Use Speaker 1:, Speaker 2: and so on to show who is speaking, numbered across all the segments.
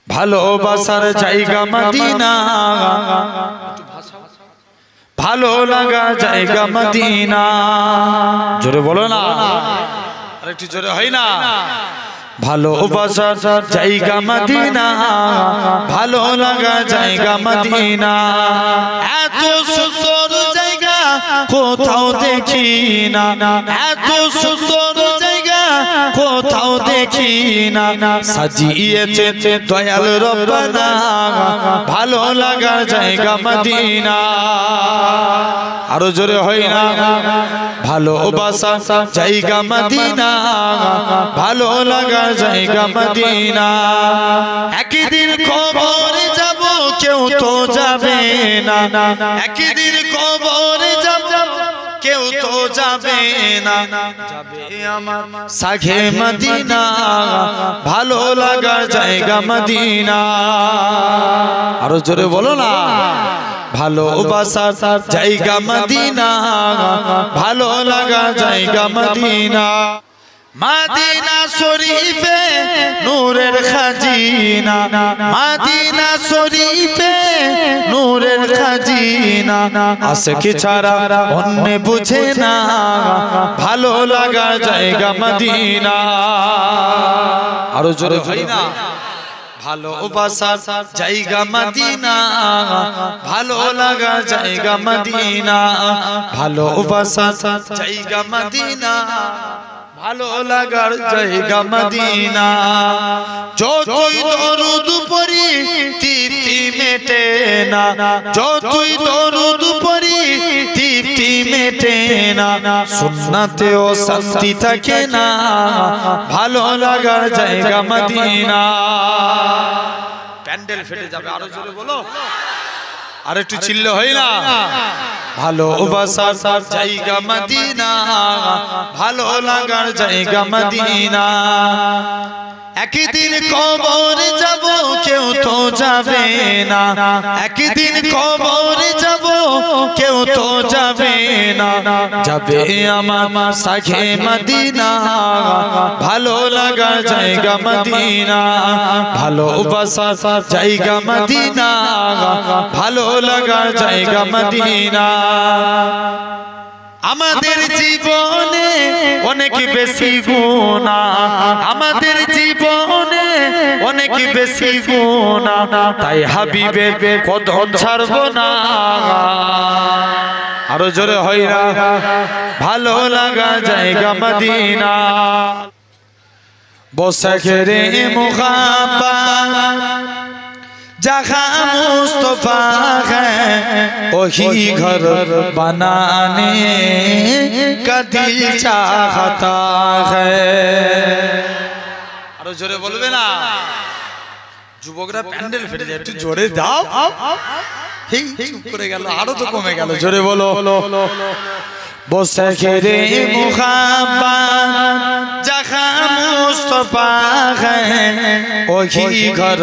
Speaker 1: ভালোবাসার জায়গা মদিনা, ভালো লাগা জায়গা মদিনা। জোরে বলো না, আরেকটু জোরে হয় না? ভালোবাসার জায়গা মদিনা, ভালো লাগা জায়গা মদিনা। এত সুন্দর জায়গা কোথাও দেখি না, এত সুন্দর জায়গা কোথাও দেখি না। সাজিয়েছে দয়াল রব্বানা, ভালো লাগার জায়গা মদিনা। আরো জোরে হয় না? ভালোবাসা জায়গা মদিনা, ভালো লাগার জায়গা মদিনা। একদিন কবরে যাব কেউ তো যাবে না, একদিন কবরে যাব কেউ তো যাবে না, যাবে আমার সাঘে মদিনা, ভালো লাগার জায়গা মদিনা। আরো জোরে বলো না, ভালোবাসার জায়গা মদিনা, ভালো লাগা জায়গা মদিনা। মদিনা শরীফে নূরের খাজিনা, মদিনা শরীফে নূরের খাজিনা। আশিক ছাড়া অন্য বুঝে না, ভালো লাগা জায়গা মদিনা। আরো জোরে হয় না? ভালোবাসার জায়গা মদিনা, ভালো লাগা জায়গা মদিনা। ভালোবাসার জায়গা মদিনা, ভালো লাগার জায়গা মদিনা। যতই দরুদ পড়ি তৃপ্তি মেটে না, যতই দরুদ পড়ি তৃপ্তি মেটে না। সুন্নাতেও শান্তি থাকে না, ভালো লাগার জায়গা মদিনা। প্যান্ডেল ফেটে যাবে, আরো জোরে বলো, আর একটু চিল্লে হয় না? ভালোবাসার জায়গা মদিনা, ভালো লাগার জায়গা মদিনা। একদিন কবরে যাব কেউ তো যাবে না, একদিন কবরে যাব কেউ তো যাবে না, যাবে আমার সাঘে মদিনা, ভালো লাগার জায়গা মদিনা। ভালোবাসার জায়গা মদিনা, ভালো লাগার জায়গা মদিনা। আমাদের জীবনে অনেক বেশি গুনাহ, আমাদের জীবনে অনেক বেশি গুনাহ, তাই হাবিবের কদম ছাড়বো না। আরো জোরে হয় না? ভালো লাগা জায়গা মদিনা। বসখরে মুহাব্বত जहाँ मुस्तफा है वही घर बनाने का दिल चाहता है। আরো জোরে বলবে না? যুবকরা প্যান্ডেল ফেটে যায়, একটু জোরে দাও। এই চুপ করে গেল, আরো তো কমে গেল। জোরে বলো। বসখরে মুহাব্বত जहाँ मुस्तफा है वही घर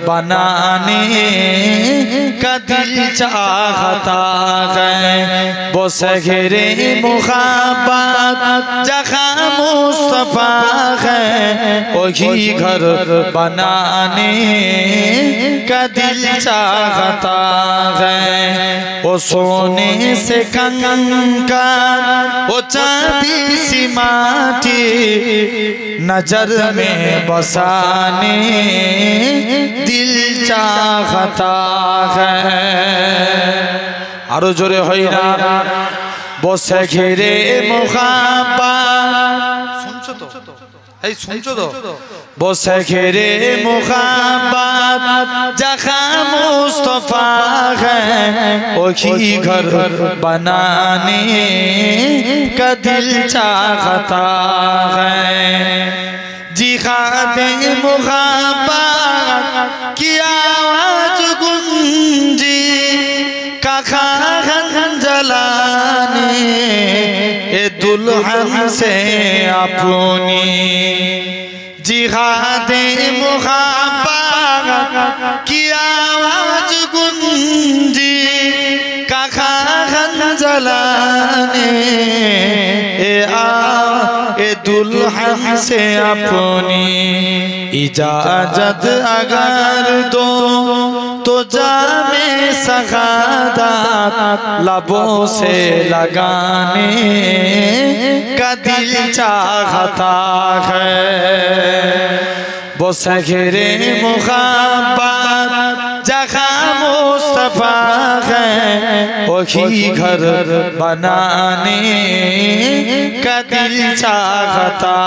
Speaker 1: बनाने का दिल चाहता है। बसखरे मुहाब्बत जहाँ मुस्तफा है वही घर बनाने का दिल चाहता है। वो सोने से कंकर वो चांदी सी माटी नजर में बसाने दिल चाहता है। आरो जोरे होई ना? बसे घिरे मुहाब्बत, सुनছো তো? এই শুনছো তো? বসে ঘিরে মুহাব্বত जहाँ मुस्तफा है वही घर बनाने का दिल चाहता है। जिहाद मुहाब्बत की आवाज गूंजी कखान जलाने ए दुल्हन से अपनी। जिहाद मुहाब्बत की आवाज गूंजी कखान जलाने ए दुल्हन से अपनी इजाजत अगर दो तो जामे सगादत लबों से लगाने का दिल चाहता है। वो सहरे मुहब्बत जहाँ मुस्तफा है वही घर बनाने का दिल चाहता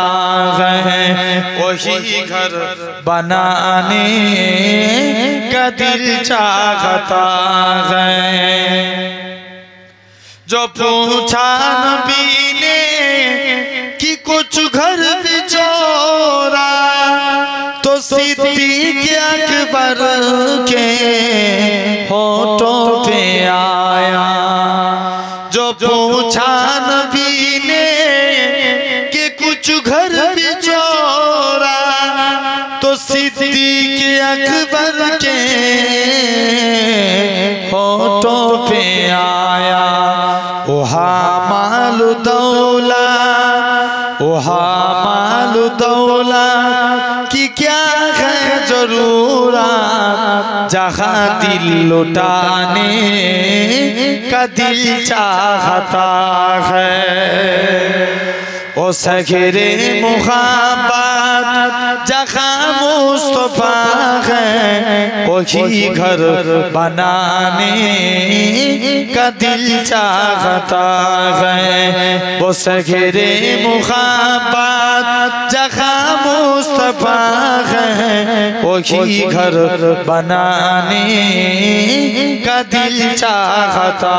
Speaker 1: है। वही घर बनाने का दिल चाहता है। जो पूछा नबी ने कि कुछ घर बिचौरा तो सिद्दीक़ अकबर के होठों पे आया। जो पूछा नबी ने कि कुछ घर बिचौरा तो सिद्दीक़ अकबर के होठों पे आया। ओहा मालु दौला कि क्या है जरूरत जहाँ दिल लुटाने का दिल चाहता है। ओ सगरे मुहब्बत जहाँ मुस्तफा है वही घर बनाने का दिल चाहता है। वो सगरे मुहब्बत जहाँ मुस्तफा है वही घर बनाने का दिल चाहता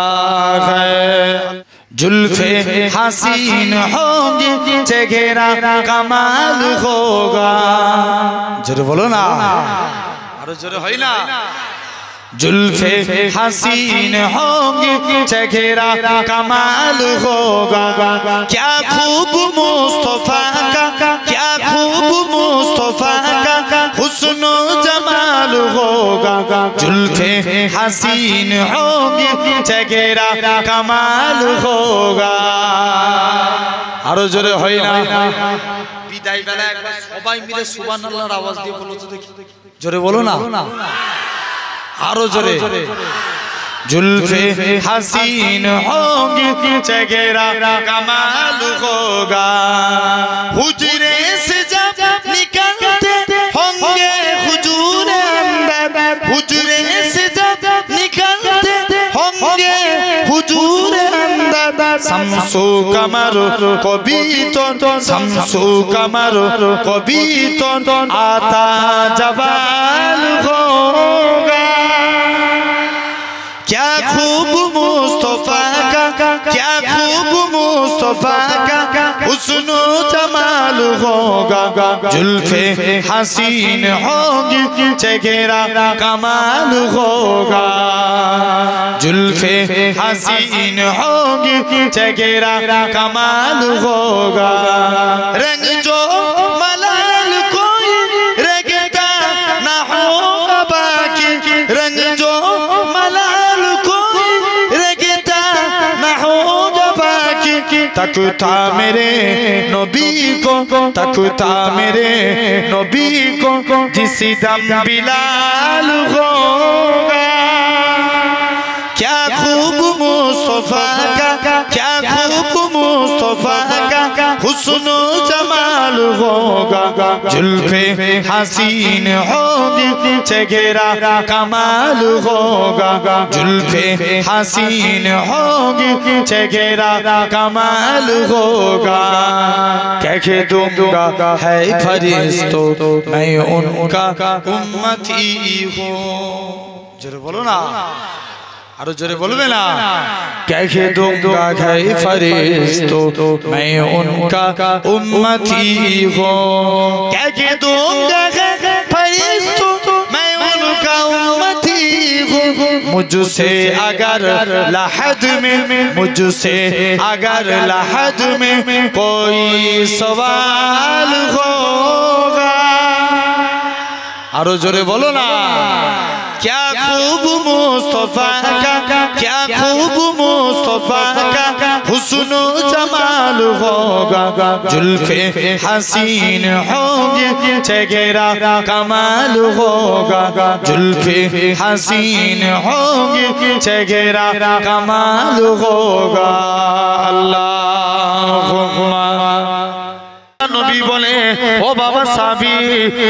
Speaker 1: है। जुल्फे हसीन होंगी चेहरा कमाल होगा। जोर बोलो ना, अरे जोर होई ना। जुल्फे हसीन होंगी चेहरा कमाल होगा। क्या खूब मुस्तफा का, क्या खूब मुस्तफा का हुस्न जमाल होगा। जुल्फे हसीन होंगी चेहरा कमाल होगा। आरो जोरे होई ना। বিদায় বেলা একবার সবাই মিলে সুবহানাল্লাহর আওয়াজ দিয়ে বলো তো দেখি। জোরে বলো না, आरो जोरे। जुल्फे हसीन होंगी चेहरा कमाल होगा। हुजरे से जब निकलते होंगे हुजूर अंदर, हुजरे से जब निकलते होंगे हुजूर अंदर। शम्सु कमर कभी तो शम्सु कमर कभी तो आता जवाल होगा। क्या खूब मुस्तफा का, क्या खूब मुस्तफा का हुस्न जमाल होगा। जुल्फे हसीन होंगी चेहरा कमाल होगा। जुल्फे हसीन होंगी चेहरा कमाल होगा। रंग जो मलाल कोई रंगता ना होगा बाकी, रंग जो तकता मेरे नबी को, तकता मेरे नबी को जिस दम बिलाल होगा। क्या खूब मुस्तफा का, क्या खूब मुस्तफा का हुस्न जमाल होगा। जुल्फे हसीन होंगी चेहरा कमाल होगा। जुल्फे हसीन होंगी चेहरा कमाल होगा। कह दूंगा है फरिश्तों मैं उनका उम्मती हूँ। जरूर बोलो ना, आरो जोरे बोलबे ना। कह दूंगा है फरिश्तों मैं उनका उम्मती हूँ। कह दूंगा है फरिश्तों मैं उनका उम्मती हूँ। मुझसे अगर लहद में, मुझसे अगर लहद में कोई सवाल होगा। आरो जोरे बोलो ना। क्या खूब मुस्तफा का, क्या खूब मुस्तफा का हुस्न जमाल होगा, जुल्फे हसीन होंगी चेहरा कमाल होगा, जुल्फे हसीन होंगी चेहरा कमाल होगा। अल्लाहुम्मा नबी बोले ও বাবা সাহাবী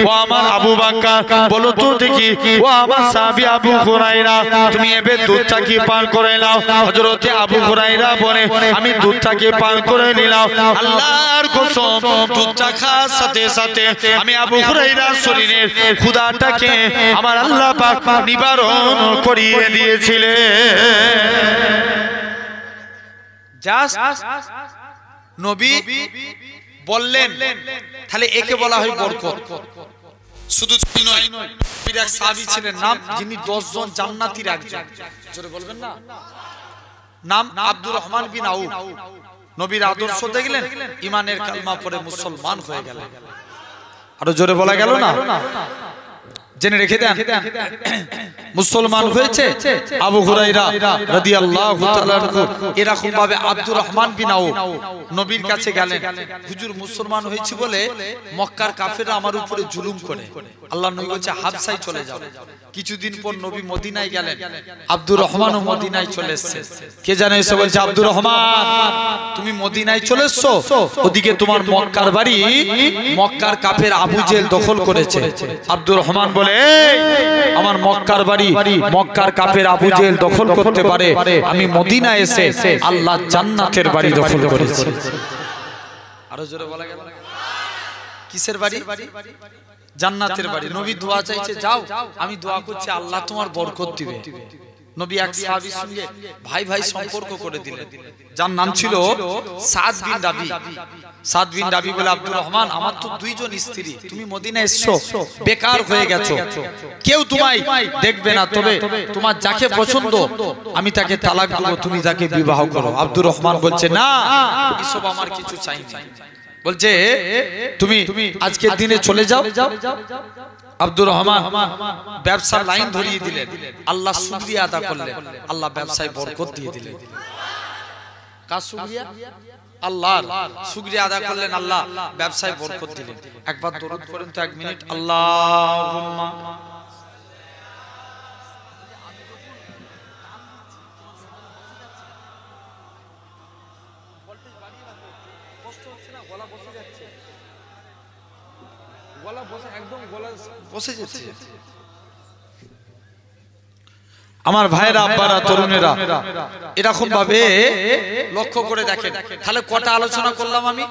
Speaker 1: ও আমার আবু বকর বলো তো দেখি ও আমার সাহাবী আবু হুরায়রা তুমি এবে দুধটা কি পান করে নাও। হযরতে আবু হুরায়রা বলে আমি দুধটা কি পান করে নিলাম। আল্লাহর কসম দুধটা খাওয়ার সাথে সাথে আমি আবু হুরায়রার শরীরের ক্ষুধাটাকে আমার আল্লাহ পাক নিবারণ করিয়ে দিয়েছিলেন। জাস্ট নবী বললেন, তাহলে একে বলা হয় বরকত। শুধু নয়, নবীর এক সাহাবী ছিলেন নাম, যিনি 10 জন জান্নাতীর একজন, জোরে বলবেন না, নাম আব্দুর রহমান বিন আউফ। নবীর আদর্শ দেখলেন, ঈমানের কালমা পড়ে মুসলমান হয়ে গেলেন। আরো জোরে বলা গেল না? জেনে রেখে দেন, মুসলমান হয়েছে আবু হুরায়রা রাদিয়াল্লাহু তাআলা আনহু। এরকম ভাবে আব্দুর রহমান বিন আউফ নবীর কাছে গেলেন, হুজুর মুসলমান হয়েছে বলে মক্কার কাফেররা আমার উপরে জুলুম করে, আল্লাহর নবী বলছে হাবশায় চলে যাও। কিছুদিন পর নবী মদিনায় গেলেন, আব্দুর রহমানও মদিনায় চলে এসেছে। কে জানে এসে বলছে, আব্দুর রহমান তুমি মদিনায় চলে এসছো, ওদিকে তোমার মক্কার বাড়ি মক্কার কাফের আবু জেহেল দখল করেছে। আব্দুর রহমান বলে, আমার মক্কার বাড়ি মক্কার কাফের আবু জেহেল দখল করতে পারে, আমি মদিনায় এসে আল্লাহ জান্নাতের বাড়ি দখল করেছি। আরো জোরে বলা গেল, কিসের বাড়ি? জান্নাতের বাড়ি। নবী দোয়া চাইছে, যাও আমি দোয়া করছি আল্লাহ তোমার বরকত দিবে। নবী এক সাহাবীর সঙ্গে ভাই ভাই সম্পর্ক করে দিলেন, যার নাম ছিল সাদ বিন রাবি। সাদ বিন রাবি বলে, আব্দুর রহমান আমার তো 2 জন স্ত্রী, তুমি মদিনায় এসছো, বেকার হয়ে গেছো, কেউ তোমায় দেখবে না, তবে তোমার যাকে পছন্দ আমি তাকে তালাক দেব, তুমি তাকে বিবাহ করো। আব্দুর রহমান বলছে, না এসব আমার কিছু চাই না। বলছে তুমি আজকের দিনে চলে যাও। আব্দুর রহমান ব্যবসার লাইন ধরিয়ে দিলেন, আল্লাহ শুকরিয়া আদা করলেন, আল্লাহ ব্যবসায় বরকত দিয়ে দিলেন। কার শুকরিয়া? আল্লাহর শুকরিয়া আদা করলেন, আল্লাহ ব্যবসায় বরকত দিলেন। একবার দরুদ করেন তো 1 মিনিট, আল্লাহুম্মা। আমার ভাইরা, আব্বারা, তরুণেরা এরকম ভাবে লক্ষ্য করে দেখেন। তাহলে কটা আলোচনা করলাম আমি?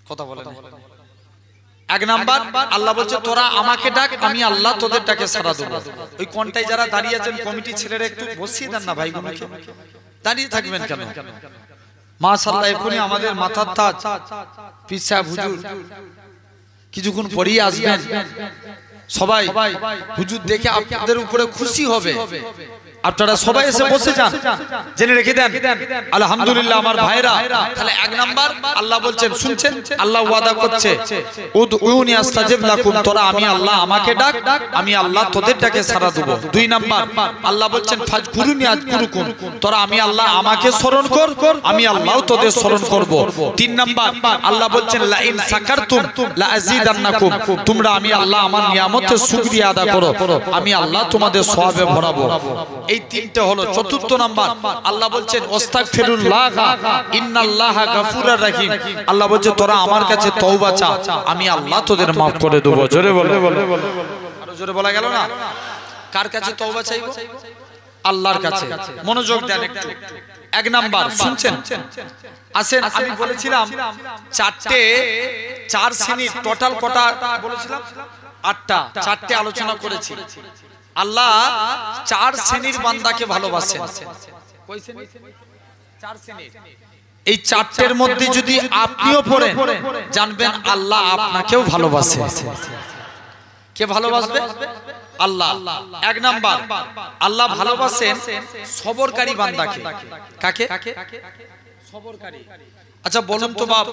Speaker 1: কথা বলেন। 1 নাম্বার, আল্লাহ বলছে তোরা আমাকে ডাক, আমি আল্লাহ তোদের ডাকে সাড়া দেব। ওই কোনটাই যারা দাঁড়িয়ে আছেন কমিটি ছেলেরা একটু বসিয়ে দেন না ভাইগুলোকে, দাঁড়িয়ে থাকবেন কেন? মাশাআল্লাহ, এখনই আমাদের মাথার তাজ পীর সাহেব হুজুর কিছুক্ষণ পরেই আসবেন। সবাই হুজুর দেখে আপনাদের উপরে খুশি হবে। আপনারা সবাই এসে বসে যান, জেনে রেখে দেন। আলহামদুলিল্লাহ আমার ভাইরা, তাহলে 1 নাম্বার আল্লাহ বলছেন, শুনছেন আল্লাহ ওয়াদা করছে, উদউনি আস্তাজিব লাকুম, তোরা আমি আল্লাহ আমাকে ডাক, আমি আল্লাহ তোদের ডাকে সাড়া দেব। 2 নাম্বার আল্লাহ বলছেন, ফাজকুরুনি আযকুরুকুম, তোরা আমি আল্লাহ আমাকে স্মরণ কর, আমি আল্লাহও তোদের স্মরণ করব। 3 নাম্বার আল্লাহ বলছেন, লা ইন সাকারতুম লা আযীদান্নাকুম, তোমরা আমি আল্লাহ আমার নিয়ামতের শুকরিয়া আদা করো, আমি আল্লাহ তোমাদের সওয়াবে ভরাবো। এই 3টে হলো। 4th নাম্বার আল্লাহ বলছেন, আস্তাগফিরুল্লাহ ইন্নাল্লাহা গাফুরুর রহিম, আল্লাহ বলছে তোরা আমার কাছে তওবা চা, আমি আল্লাহ তোদের maaf করে দেব। জোরে বলো, আরো জোরে বলা গেল না? কার কাছে তওবা চাইবো? আল্লাহর কাছে। মনোযোগ দেন একটু। 1 নাম্বার শুনছেন, আসেন আমি বলেছিলাম 4 শ্রেণীর, টোটাল কটা বলেছিলাম? 8টা। 4টে আলোচনা করেছি। আল্লাহ 4 শ্রেণীর বান্দাকে ভালোবাসেন। কয় শ্রেণী? 4 শ্রেণীর। এই 4টের মধ্যে যদি আপনিও পড়েন, জানবেন আল্লাহ আপনাকেও ভালোবাসে। কে ভালোবাসবে? আল্লাহ। 1 নাম্বার আল্লাহ ভালোবাসেন সবরকারী বান্দাকে। কাকে? সবরকারী। আচ্ছা বলুন তো বাপ,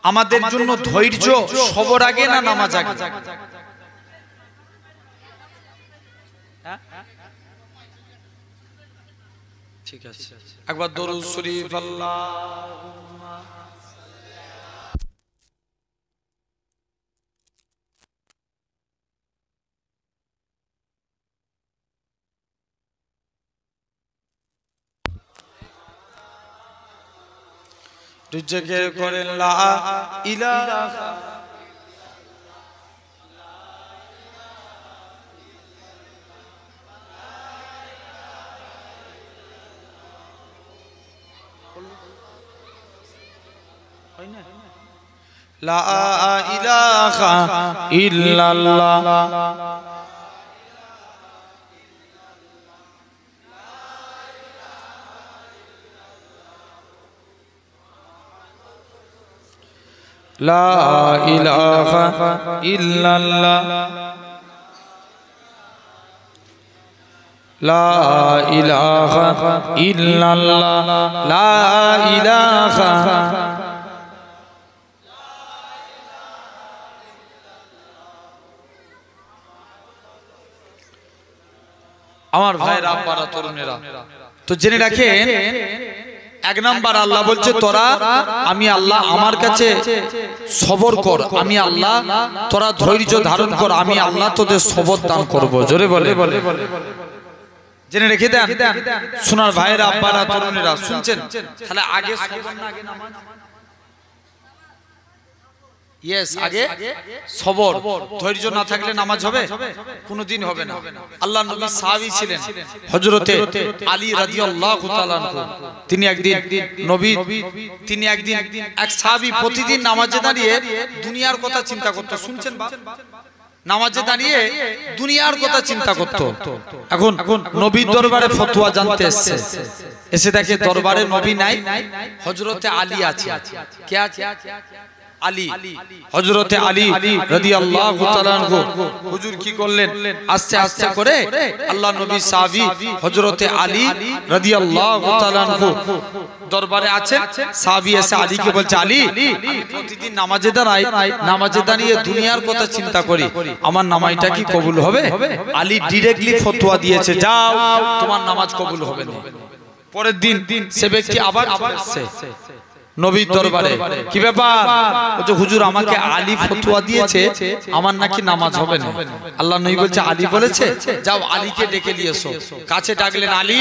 Speaker 1: আমাদের জন্য ধৈর্য সবর আগে না নামাজ আগে? ঠিক আছে, একবার দরুদ শরীফ আল্লাহুম্মা জিকির করেন লা ইলাহা লা ইলাহা ইল্লাল্লাহ লা ইলাহা ইল্লাল্লাহ লা ইলাহা ইল্লাল্লাহ লা ইলাহা আমার ভাইরা আব্বারা তরুণেরা তো জেনে রাখেন এক নাম্বার আল্লাহ বলছে তোরা আমি আল্লাহ আমার কাছে সবর কর, আমি আল্লাহ তোরা ধৈর্য ধারণ কর, আমি আল্লাহ তোদের সবর দান করব। জোরে বলে জেনে রেখে দেন সোনার ভাইরা আব্বারা তরুণেরা শুনছেন, তাহলে আগে সবর না আগে নামাজ? ইয়েস, আগে সবর, ধৈর্য না থাকলে নামাজ হবে? কোনোদিন হবে না। আল্লাহর নবী সাহাবী ছিলেন হযরতে আলী রাদিয়াল্লাহু তাআলা আনহু। তিনি একদিন নবী, তিনি একদিন এক সাহাবী প্রতিদিন নামাজে দাঁড়িয়ে দুনিয়ার কথা চিন্তা করত। শুনছেন বা? নামাজে দাঁড়িয়ে দুনিয়ার কথা চিন্তা করত। এখন নবীর দরবারে ফতোয়া জানতে এসেছে, এসে দেখে দরবারে নবী নাই, হযরতে আলী আছে। কে আছে? আলী, হযরতে আলী রাদিয়াল্লাহু তাআলা আনহু। হুজুর কি করলেন? আস্তে আস্তে করে আল্লাহর নবী সাহাবী হযরতে আলী রাদিয়াল্লাহু তাআলা আনহু দরবারে আছেন। সাহাবী এসে আলীকে বলছে, আলী আমি প্রতিদিন নামাজে দাঁড়াই, নামাজে দাঁড়িয়ে দুনিয়ার কথা চিন্তা করি, আমার নামাজটা কি কবুল হবে? আলী ডাইরেক্টলি ফতোয়া দিয়েছে, যাও তোমার নামাজ কবুল হবে না। পরের দিন সে ব্যক্তি আবার আসছে নবীর দরবারে, কি ব্যাপার? বলছে হুজুর আমাকে আলী ফতোয়া দিয়েছে আমার নাকি নামাজ হবে না। আল্লাহ নবী বলছে আলী বলেছে, যাও আলীকে ডেকে নিয়ে এসো। কাছে ডাকলেন, আলী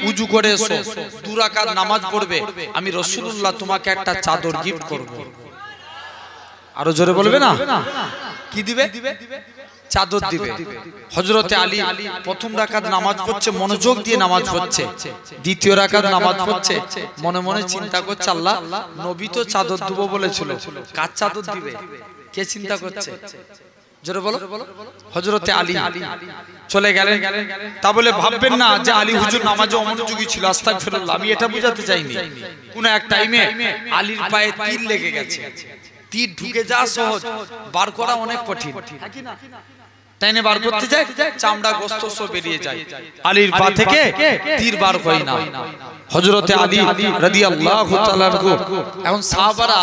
Speaker 1: উজু করে এসো, 2 রাকাত নামাজ পড়বে, আমি রাসূলুল্লাহ তোমাকে একটা চাদর গিফট করব। আরো জোরে বলবে না? কি দিবে? চাদর দিবে। হযরতে আলী প্রথম রাকাত নামাজ পড়ছে, মনোযোগ দিয়ে নামাজ পড়ছে। দ্বিতীয় রাকাত নামাজ পড়ছে, মনে মনে চিন্তা করছে, আল্লাহ নবী তো চাদর দেব বলেছিল, কার চাদর দিবে? কে চিন্তা করছে? জোরে বলো। হযরতে আলী চলে গেলেন। তা বলে ভাববেন না যে আলী হুজুর নামাজে অমনোযোগী ছিল, আস্তাগফিরুল্লাহ, আমি এটা বোঝাতে চাইনি। কোন এক টাইমে আলীর পায়ে তীর লেগে গেছে। তীর ঢুকে যাওয়া সহজ, বার করা অনেক কঠিন, তাইনে বার করতে যায় চামড়া গোশত সব বেরিয়ে যায়। আলীর পা থেকে তীর বার হয় না। হযরতে আলী রাদিয়াল্লাহু তাআলা আনহু এখন সাহাবারা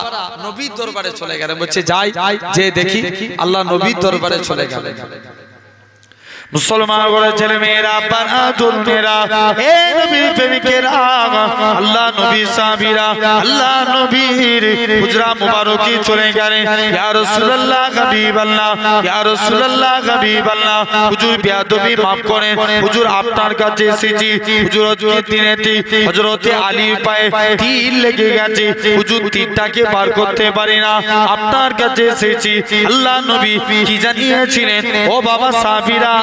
Speaker 1: নবীর দরবারে চলে গেলেন, বলছে যাই যে দেখি। আল্লাহ নবীর দরবারে চলে গেলেন। মুসলমান বলে ছেলে মেয়েরা, বাহাদুর মেয়েরা, হে নবীর প্রেমিকেরা, আল্লাহ নবীর সাহাবীরা আল্লাহ নবীর হুজরা মুবারকি চলে গেলেন। ইয়া রাসূলুল্লাহ হাবিবাল্লাহ, ইয়া রাসূলুল্লাহ হাবিবাল্লাহ, হুজুর বেয়াদবি maaf করেন, হুজুর আপনার কাছে এসেছি, হুজুর আজকে দিনেতে হযরতে আলীর পায়ে তীর লেগে গেছে, হুজুর তীরটাকে বার করতে পারি না, আপনার কাছে এসেছি। আল্লাহ নবী কি জানিয়েছিলেন? ও বাবা সাহাবীরা,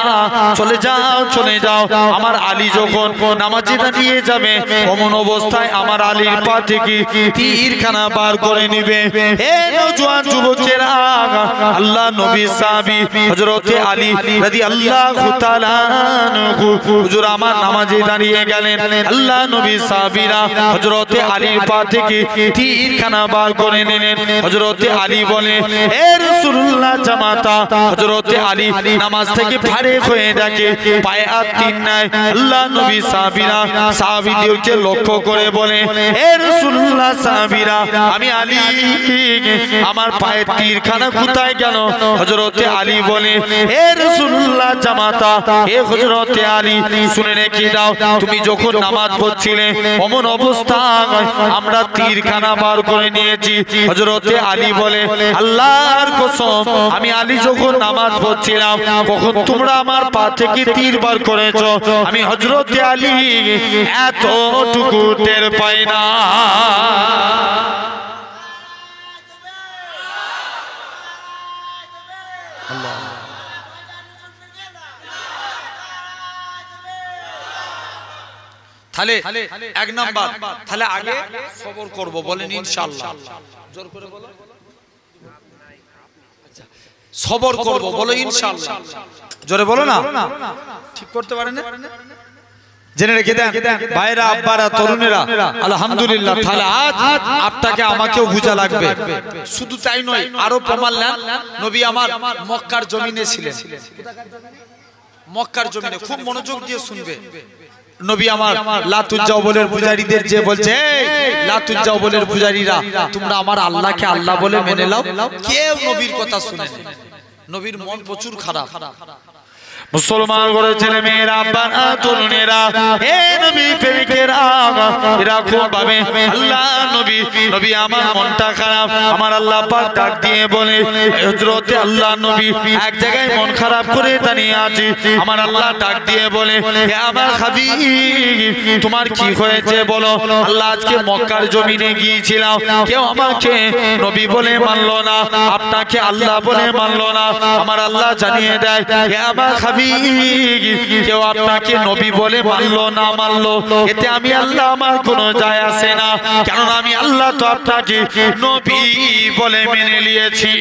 Speaker 1: চলে যাও চলে যাও, আমার আলী যখন নামাজে দাঁড়িয়ে যাবে অমন অবস্থায় আমার আলীর পা থেকে তীরখানা বার করে নিবে। হে নওজোয়ান যুবকেরা, আল্লাহ নবী সাহাবী হযরতে আলী রাদিয়াল্লাহু তাআলা আনহু হুজুর আমার নামাজে দাঁড়িয়ে গেলেন। আল্লাহ নবী সাহাবীরা হযরতে আলীর পা থেকে তীরখানা বার করে নিলেন। হযরতে আলী বলে, হে রাসূলুল্লাহ জামাতা, হযরতে আলী নামাজ থেকে ভারে
Speaker 2: হয়ে ডাকে, পায়ে হাত তিন নাই। আল্লাহ নবী সাহাবীদেরকে লক্ষ্য করে বলে, হে রাসূলুল্লাহ সাহাবীরা, আমি আলী, আমার পায়ে তীরখানা কোথায় গেল? হযরতে আলী বলে, হে রাসূলুল্লাহ জামাতা, হে হযরতে আলী, শুনে রেখে দাও, তুমি যখন নামাজ পড়ছিলে অমন অবস্থায় আমরা তীরখানা বার করে নিয়েছি। হযরতে আলী বলে, আল্লাহর কসম, আমি আলী যখন নামাজ পড়ছিলাম কখন তোমরা আমার পা থেকে তীর বার করেছো? আমি হযরতে আলী এতটুকু টের পাই না।
Speaker 1: তাহলে এক নাম্বার, তাহলে আগে সবর করব, বলেন ইনশাআল্লাহ। জোর করে বলো, সবর করব, বলো ইনশাআল্লাহ। জোরে বলো না, ঠিক করতে পারেন না? জেনে রেখে দেন ভাইরা, আব্বারা, তরুণেরা, আলহামদুলিল্লাহ। তাহলে আজ আপনাকে আমাকেও বুঝা লাগবে। শুধু তাই নয়, আরো প্রমাণ নেন। নবী আমার মক্কার জমিনে ছিলেন, মক্কার জমিনে, খুব মনোযোগ দিয়ে শুনবে। নবী আমার লাতুজ্জাওবলের পূজারীদের যে বলছে, লাতুজ্জাওবলের পূজারীরা, তোমরা আমার আল্লাহকে আল্লাহ বলে মেনে নাও, কেউ নবীর কথা শুনে না। নবীর মন প্রচুর খারাপ।
Speaker 2: মুসলমান ঘরের ছেলে মেয়েরা, আব্বারা, তরুণেরা, হে নবী প্রেমিকেরা, এরা খুব ভাবে আল্লাহ নবী, নবী আমার মনটা খারাপ। আমার আল্লাহ পাক ডাক দিয়ে বলে, হযরতে আল্লাহ নবী এক জায়গায় মন খারাপ করে দাঁড়িয়ে আছে। আমার আল্লাহ ডাক দিয়ে বলে, হে আমার হাবিব, তোমার কি হয়েছে বলো? আল্লাহ, আজকে মক্কার জমিনে গিয়েছিলাম, কেউ আমাকে নবী বলে মানলো না, আপনাকে আল্লাহ বলে মানলো না। আমার আল্লাহ জানিয়ে দেয়, হে আমার হাবিব, কেউ আপনাকে নবী বলে মানলো না মানলো, এতে আমি আল্লাহ আমার কোনো যায় আসে না, কেননা আমি আল্লাহ তো আপনাকে নবী বলে মেনে নিয়েছি।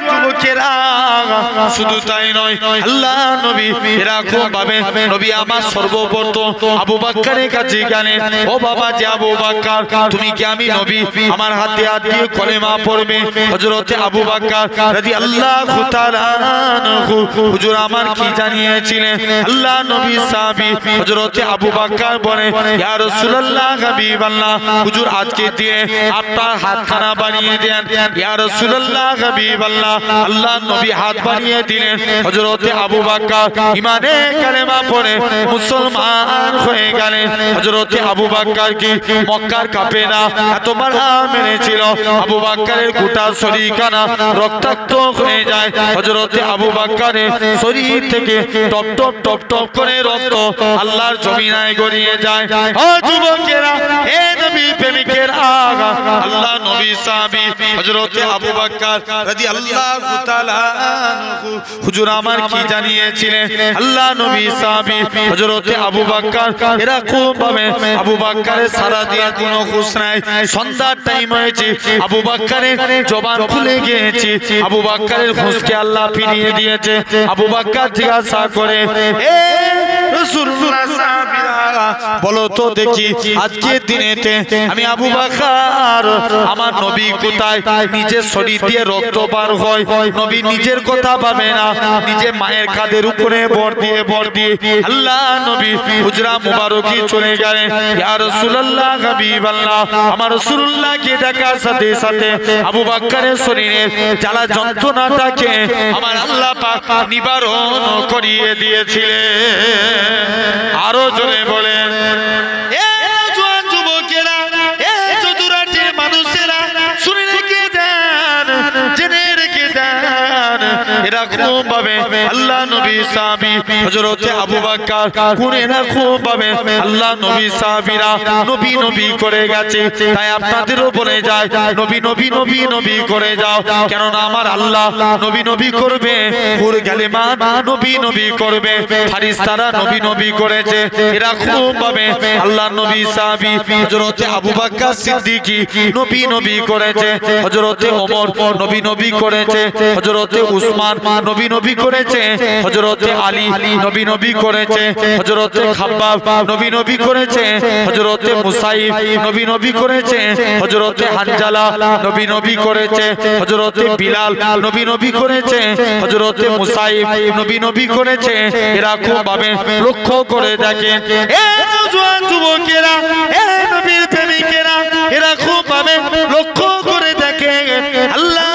Speaker 2: যুবকেরা, শুধু তাই নয়, আল্লাহ নবী এরকম ভাবে নবী আমার সর্বপ্রথম আবু বকরের কাছে গেলেন। ও বাবা, যে আবু বকর, তুমি কি আমি নবী? আমার হাতে হাত দিয়ে কলেমা পড়বে। হযরতে আবু বকর রাদিয়াল্লাহু তাআলা আনহু হুজুর আমার কি জানিয়েছিলেন? আল্লাহ নবী সাহাবী হযরতে আবু বকর বলে, ইয়া রাসূলুল্লাহ, হাবিবাল্লাহ, হুজুর আজকে দিয়ে আপনার হাতখানা বানিয়ে দেন। ইয়া রাসূলুল্লাহ, হাবিবাল্লাহ, আল্লাহ নবী হাত বানিয়ে দিলেন। হযরতে আবু বকর ঈমানে কালেমা পড়ে মুসলমান হয়ে গেলেন। হযরতে আবু বকর কি মক্কার কাফেররা এত মারা মেরেছিল, আবু বকরের গোটা শরীরখানা রক্তাক্ত হয়ে যায়। হযরতে আবু বকরের শরীর থেকে টপ টপ টপ টপ করে রক্ত আল্লাহর জমিনায় গড়িয়ে যায়। ও যুবকেরা, হে নবী প্রেমিকেরা, আল্লাহ নবী সাহাবী হযরতে আবু বকর রাদিয়াল্লাহু তাআলা আনহু হুজুর আমার কি জানিয়েছিলেন? আল্লাহ নবী সাহাবী হযরতে আবু বকর এরা খুব ভাবে আবু বকরের সারা দিয়ে কোনো খুশ নাই। সন্ধ্যার টাইম হয়েছে, আবু বকরের জবান খুলে গিয়েছে, আবু বকরের খুশকে আল্লাহ ফিরিয়ে দিয়েছে। আবু বকর জিজ্ঞাসা করে, এ রাসূলুল্লাহ সাহাবীরা, বলো তো দেখি, আজকের দিনেতে আমি আবু বকর, আমার নবী কোথায়? নিজের শরীর দিয়ে রক্ত বার হয়, নবী নিজের কথা ভাবে না, নিজে মায়ের কাঁধের উপরে ভর দিয়ে আল্লাহ নবী হুজরা মুবারকি চলে গেলেন। ইয়া রাসূলুল্লাহ, হাবিবাল্লাহ, আমার রাসূলুল্লাহকে দেখার সাথে সাথে আবু বকরের শরীরে জ্বালা যন্ত্রণাটাকে আমার আল্লাহ পাক নিবারণ করিয়ে দিয়েছিলেন। আরো জোরে বলেন, এ জওয়ান যুবকেরা, এ চতুরাটির মানুষেরা, শুনে রেখে দেন, জেনে রেখে দেন, এরকম ভাবে আল্লাহ নবী সাহাবী হযরতে আবু বকর কোনেরা খুব ভাবে আল্লাহ নবী সাহাবীরা নবী নবী করে গেছে। তাই আপনাদেরও বলে যায়, নবী নবী নবী নবী করে যাও, কেননা আমার আল্লাহ নবী নবী করবে, হুর গালিমা নবী নবী করবে, ফারিস্তারা নবী নবী করেছে। এরা খুব ভাবে আল্লাহ নবী সাহাবী হযরতে আবু বকর সিদ্দিকী নবী নবী করেছে, হযরতে ওমর নবী নবী করেছে, হযরতে উসমান নবী নবী করেছে, হযরতে আলী নবী নবী করেছে, হযরতে খাব্বাব নবী নবী করেছে, হযরতে মুসাইব নবী নবী করেছে, হযরতে হানজালা নবী নবী করেছে, হযরতে বিলাল নবী নবী করেছে, হযরতে মুসাইব নবী নবী করেছে। এরা খুব ভাবে লক্ষ্য করে দেখেন, এ নওজোয়ান যুবকেরা, এ নবীর প্রেমিকেরা, এরা খুব ভাবে লক্ষ্য করে দেখেন আল্লাহ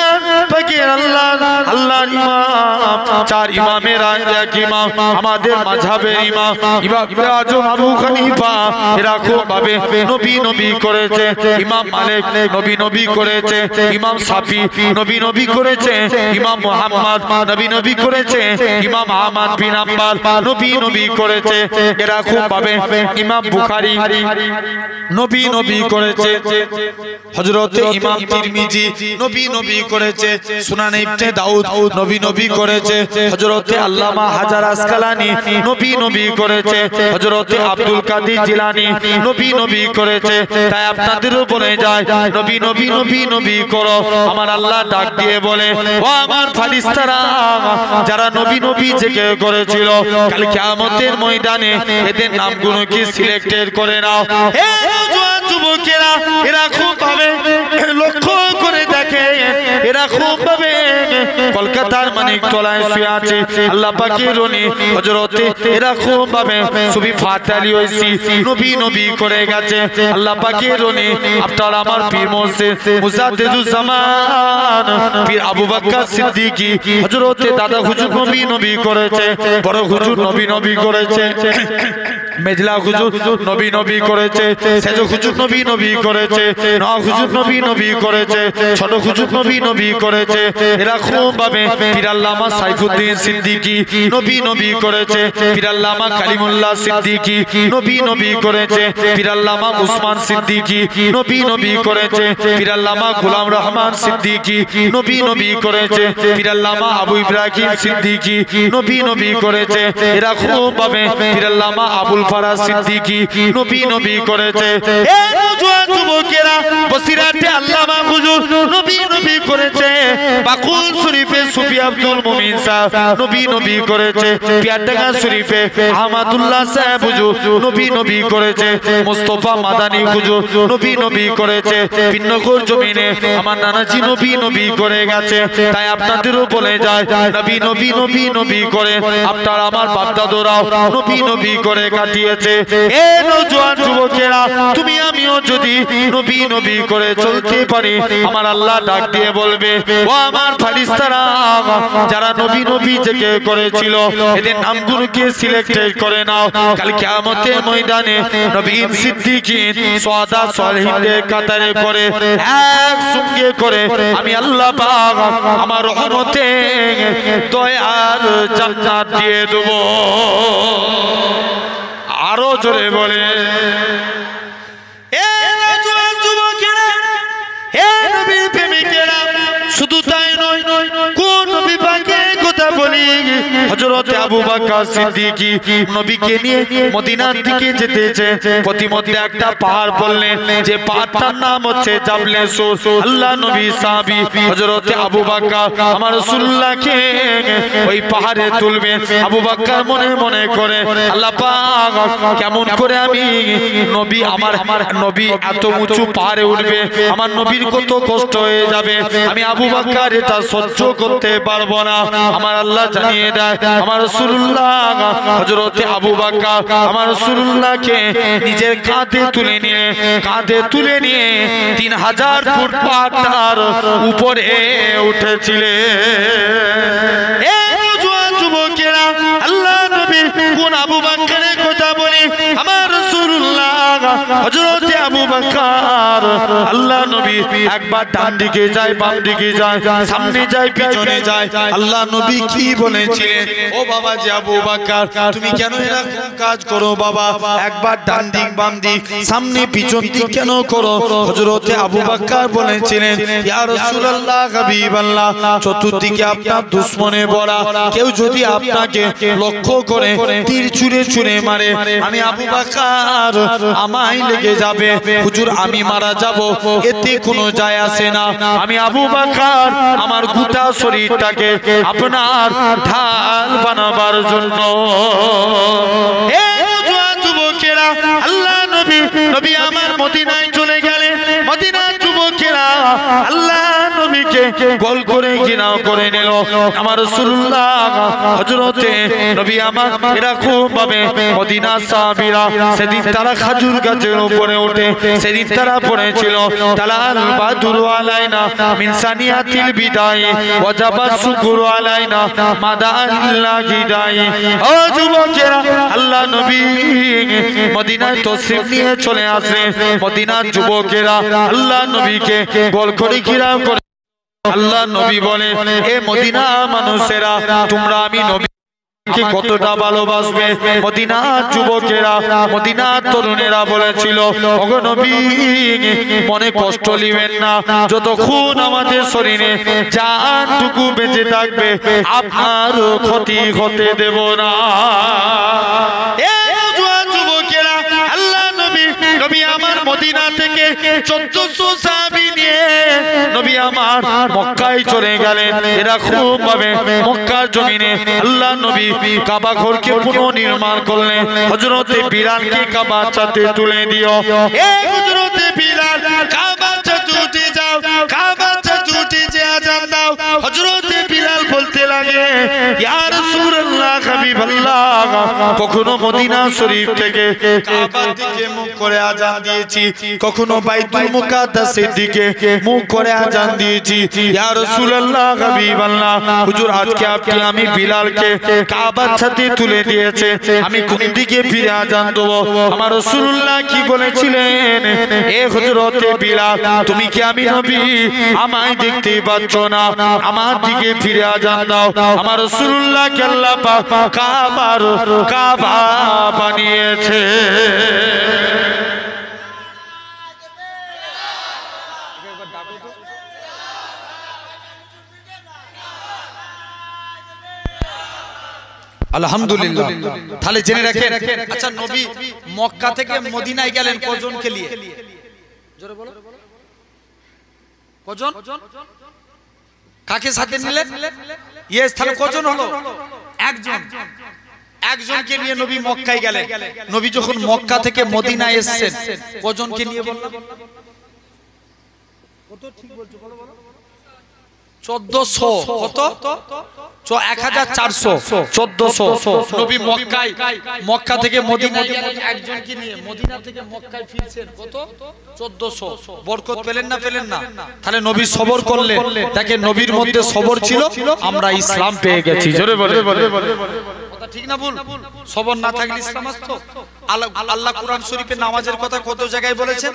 Speaker 2: পাকের আল্লাহর ইমাম, চার ইমামের এক ইমাম, আমাদের মাযহাবের ইমাম ইমাম আজম আবু হানিফা, এরা খুব ভাবে নবী নবী করেছে। ইমাম মালিক নবী নবী করেছে, ইমাম শাফি নবী নবী করেছে, ইমাম মুহাম্মদ নবী নবী করেছে, ইমাম আহমদ বিন হাম্বল নবী নবী করেছে। এরা খুব ভাবে ইমাম বুখারী নবী নবী করেছে, হযরতে ইমাম তিরমিজি নবী নবী করেছে, সুনান ইবনে দাউদ নবী নবী করেছে, হযরতে আল্লামা হাজার আসকালানি নবী নবী করেছে, হযরতে আব্দুল কাদের জিলানী নবী নবী করেছে। তাই আপনাদেরও বলে যায় নবী নবী নবী নবী করো। আমার আল্লাহ ডাক দিয়ে বলে, ও আমার ফেরেশতারা, যারা নবী নবী জেগে করেছিল, কাল কিয়ামতের ময়দানে এদের নামগুলোকে সিলেক্টেড করে নাও। হে নওজোয়ান যুবকেরা, এরা খুব ভাবে লক্ষ্য করে দেখে, এরা খুব ভাবে কলকাতার মানিকতলায় শুয়ে আছে আল্লাহ পাকের রনি হযরতে, এরা খুব ভাবে সুবি ফাতে আলী ওইসি নবী নবী করে গেছে আল্লাহ পাকের রনি। আপনার আমার পীর মুজাদ্দিদুজ জামান পীর আবু বকর সিদ্দিকী হযরতে দাদা হুজুর নবী নবী করেছে, বড় হুজুর নবী নবী করেছে, মেজলা হুজুর নবী নবী করেছে, সেজ হুজুর নবী নবী করেছে, নওয়াব হুজুর নবী নবী করেছে, ছোট হুজুর নবী নবী করেছে। এরা খুব ভাবে পীর আল্লামা সাইফুদ্দিন সিদ্দিকী নবী নবী করেছে, পীর আল্লামা কালিমুল্লাহ সিদ্দিকী নবী নবী করেছে, পীর আল্লামা উসমান সিদ্দিকী নবী নবী করেছে, পীর আল্লামা গোলাম রহমান সিদ্দিকী নবী নবী করেছে, পীর আল্লামা আবু ইব্রাহিম সিদ্দিকী নবী নবী করেছে। এরা খুব ভাবে পীর আল্লামা আবুল ফারাজ সিদ্দিকী নবী নবী করেছে। এ নওজোয়ান যুবকেরা, বসিরাতে আল্লামা হুজুর নবী নবী করেছে, বাকুল শরীফে সুফি আব্দুল মুমিন সাহেব নবী নবী করেছে, পিয়ারডাঙ্গা শরীফে আহমদুল্লাহ সাহেব হুজুর নবী নবী করেছে, মুস্তাফা মাদানী হুজুর নবী নবী করেছে, বিন্নগর জমিনে আমার নানাজি নবী নবী করে গেছে। তাই আপনাদেরও বলে যায় নবী নবী নবী নবী করে আপনার আমার বাপদাদারাও নবী নবী করে কাটিয়েছে। এ নওজোয়ান যুবকেরা, তুমি আমিও যদি নবী নবী করে চলতে পারি, আমার আল্লাহ ডাক দিয়ে বলবে, ও আমার ফেরেশতারা, যারা নবী নবী জেগে করেছিল, এদের নামগুলোকে সিলেক্টেড করে নাও। কাল কিয়ামতের ময়দানে নবীন সিদ্দিকীন সুহাদা সালেহিনদের কাতারে করে এক সঙ্গে করে আমি আল্লাহ পাক আমার রহমতে দয়ার জান্নাত দিয়ে দেব। আরো জোরে বলে, এ নওজোয়ান যুবকেরা, হে নবীর প্রেমিকেরা, শুধু তাই নয়, কোন নবী পাকের কথা বলি, হযরতে আবু বকর সিদ্দিকী নবীকে নিয়ে মদিনার দিকে যেতেছে, পথিমধ্যে একটা পাহাড় বললেন, যে পাহাড়টার নাম হচ্ছে জাবলে সুর। আল্লাহ নবী সাহাবী হযরতে আবু বকর আমার রাসূলুল্লাহকে ওই পাহাড়ে তুলবেন। আবু বকর মনে মনে করে, আল্লাহ পাক, কেমন করে আমি নবী, আমার নবী এত উঁচু পাহাড়ে উঠবে, আমার নবীর কত কষ্ট হয়ে যাবে, আমি আবু বকর এটা সহ্য করতে পারবো না। আমার আল্লাহ জানিয়ে দেয়, আমার রাসূলুল্লাহ হযরতে আবু বকর আমার রাসূলুল্লাহকে নিজের কাঁধে তুলে নিয়ে 3000 ফুট পাহাড়ের উপরে উঠেছিলেন। এ নওজোয়ান যুবকেরা, আল্লাহ নবী কোন আবু বকরের কথা বলে, আমার রাসূলুল্লাহ হযরতে আবু বকর আল্লাহ নবী একবার ডান দিকে যায়, বাম দিকে যায়, সামনে যায়, পিছনে যায়। আল্লাহ নবী কি বলেছিলেন, ও বাবা যে আবু বকর, তুমি কেন এরকম কাজ করো বাবা, একবার ডান দিক বাম দিক সামনে পিছন দিক কেন করো? হযরতে আবু বকর বলেছিলেন, ইয়া রাসূলুল্লাহ হাবিবাল্লাহ, চতুর্দিকে আপনার দুশমনে ভরা, কেউ যদি আপনাকে লক্ষ্য করে তীর ছুঁড়ে মারে, আমি আবু বকর আমায় লেগে যাবে, হুজুর আমি মারা যাব, এতে কোনো যায় আসে না। আমি আবু বকর আমার গোটা শরীরটাকে আপনার ঢাল বানাবার জন্য যুবকেরা আল্লাহ নবী আমার মদিনায় চলে গেলেন। মদিনার যুবকেরা আল্লাহ নবীকে গোল করে ঘিরাও করে নিল। আমার রাসূলুল্লাহ হযরতে নবী আমার এরা খুব ভাবে মদিনা সাহাবীরা সেদিন তারা খেজুর গাছের উপরে ওঠে, সেদিন তারা পড়েছিল তালাল বাদুরু আলাইনা মিন সানিয়াতিল বিদাই ওয়াজাবা শুকরু আলাইনা মাদাল্লাহি দাই। ও যুবকেরা আল্লাহ নবী মদিনায় তশরিফ নিয়ে চলে আসে। মদিনার যুবকেরা আল্লাহ নবীকে গোল করে ঘিরাও করে। আল্লাহ নবী বলে, এ মদিনা মানুষেরা তোমরা আমি নবী কতটা ভালোবাসবে। মদিনার যুবকেরা মদিনার তরুণেরা বলেছিল, ওগো নবী মনে কষ্ট নিবেন না, যতক্ষণ আমাদের শরীরে জানটুকু বেঁচে থাকবে আপনার ক্ষতি হতে দেব না। যুবকেরা আল্লাহ নবী আমার মদিনা থেকে 1400 সাহাবী নিয়ে নবী আমার মক্কায় চলে গেলেন। এরা খুব ভাবে মক্কার জমিনে আল্লাহ নবী কাবা ঘরকে পুনর্নির্মাণ করলেন। হযরতে বিলালকে কাবার সাথে তুলে দিও। এই হযরতে বিলাল কাবার সাথে উঠে যাও, কাবার সাথে উঠে যে আযান দাও। হযরতে বিলাল বলতে লাগে, ইয়া রাসূলুল্লাহ হাবিবাল্লাহ, কখনো মদিনা শরীফ থেকে কাবার দিকে মুখ করে আযান দিয়েছি, কখনো বাইতুল মুকাদ্দাসের দিকে মুখ করে আযান দিয়েছি। ইয়া রাসূলুল্লাহ হাবিবাল্লাহ, হুজুর আজকে আপনি আমি বিলালকে কাবার সাথে তুলে দিয়েছে, আমি কোন দিকে ফিরে আযান দেব? আমার রাসূলুল্লাহ কি বলেছিলেন, এ হযরতে বিলাল তুমি কি আমি নবী আমায় দেখতে পাচ্ছ না? আমার দিকে ফিরে আযান দাও। আমার রাসূলুল্লাহ কে আল্লাহ পাক কাবা বানিয়েছে।
Speaker 1: আলহামদুলিল্লাহ। তাহলে জেনে রাখেন, আচ্ছা নবী মক্কা থেকে মদিনায় গেলেন কজনকে নিয়ে? জোরে বলো, কজন? কাকে সাথে নিলেন? ইয়েস, তাহলে কজন হলো? একজন। একজনকে নিয়ে নবী মক্কায় গেলেন। নবী যখন মক্কা থেকে মদিনায় এসেছেন কজনকে নিয়ে বললাম? কত ঠিক বলছো বলো বলো? 1400। কত? 1400। 1400 নবী মক্কা থেকে মদিনায় গেলেন একজনকে নিয়ে, মদিনা থেকে মক্কায় ফিরছেন কত? 1400। বরকত পেলেন না পেলেন না? তাহলে নবী সবর করলেন। দেখেন নবীর মধ্যে সবর ছিল, আমরা ইসলাম পেয়ে গেছি। জোরে বলে কথা ঠিক না ভুল? সবর না থাকলে ইসলাম আসতো? আল্লাহ কুরআন শরীফে নামাজের কথা কত জায়গায় বলেছেন?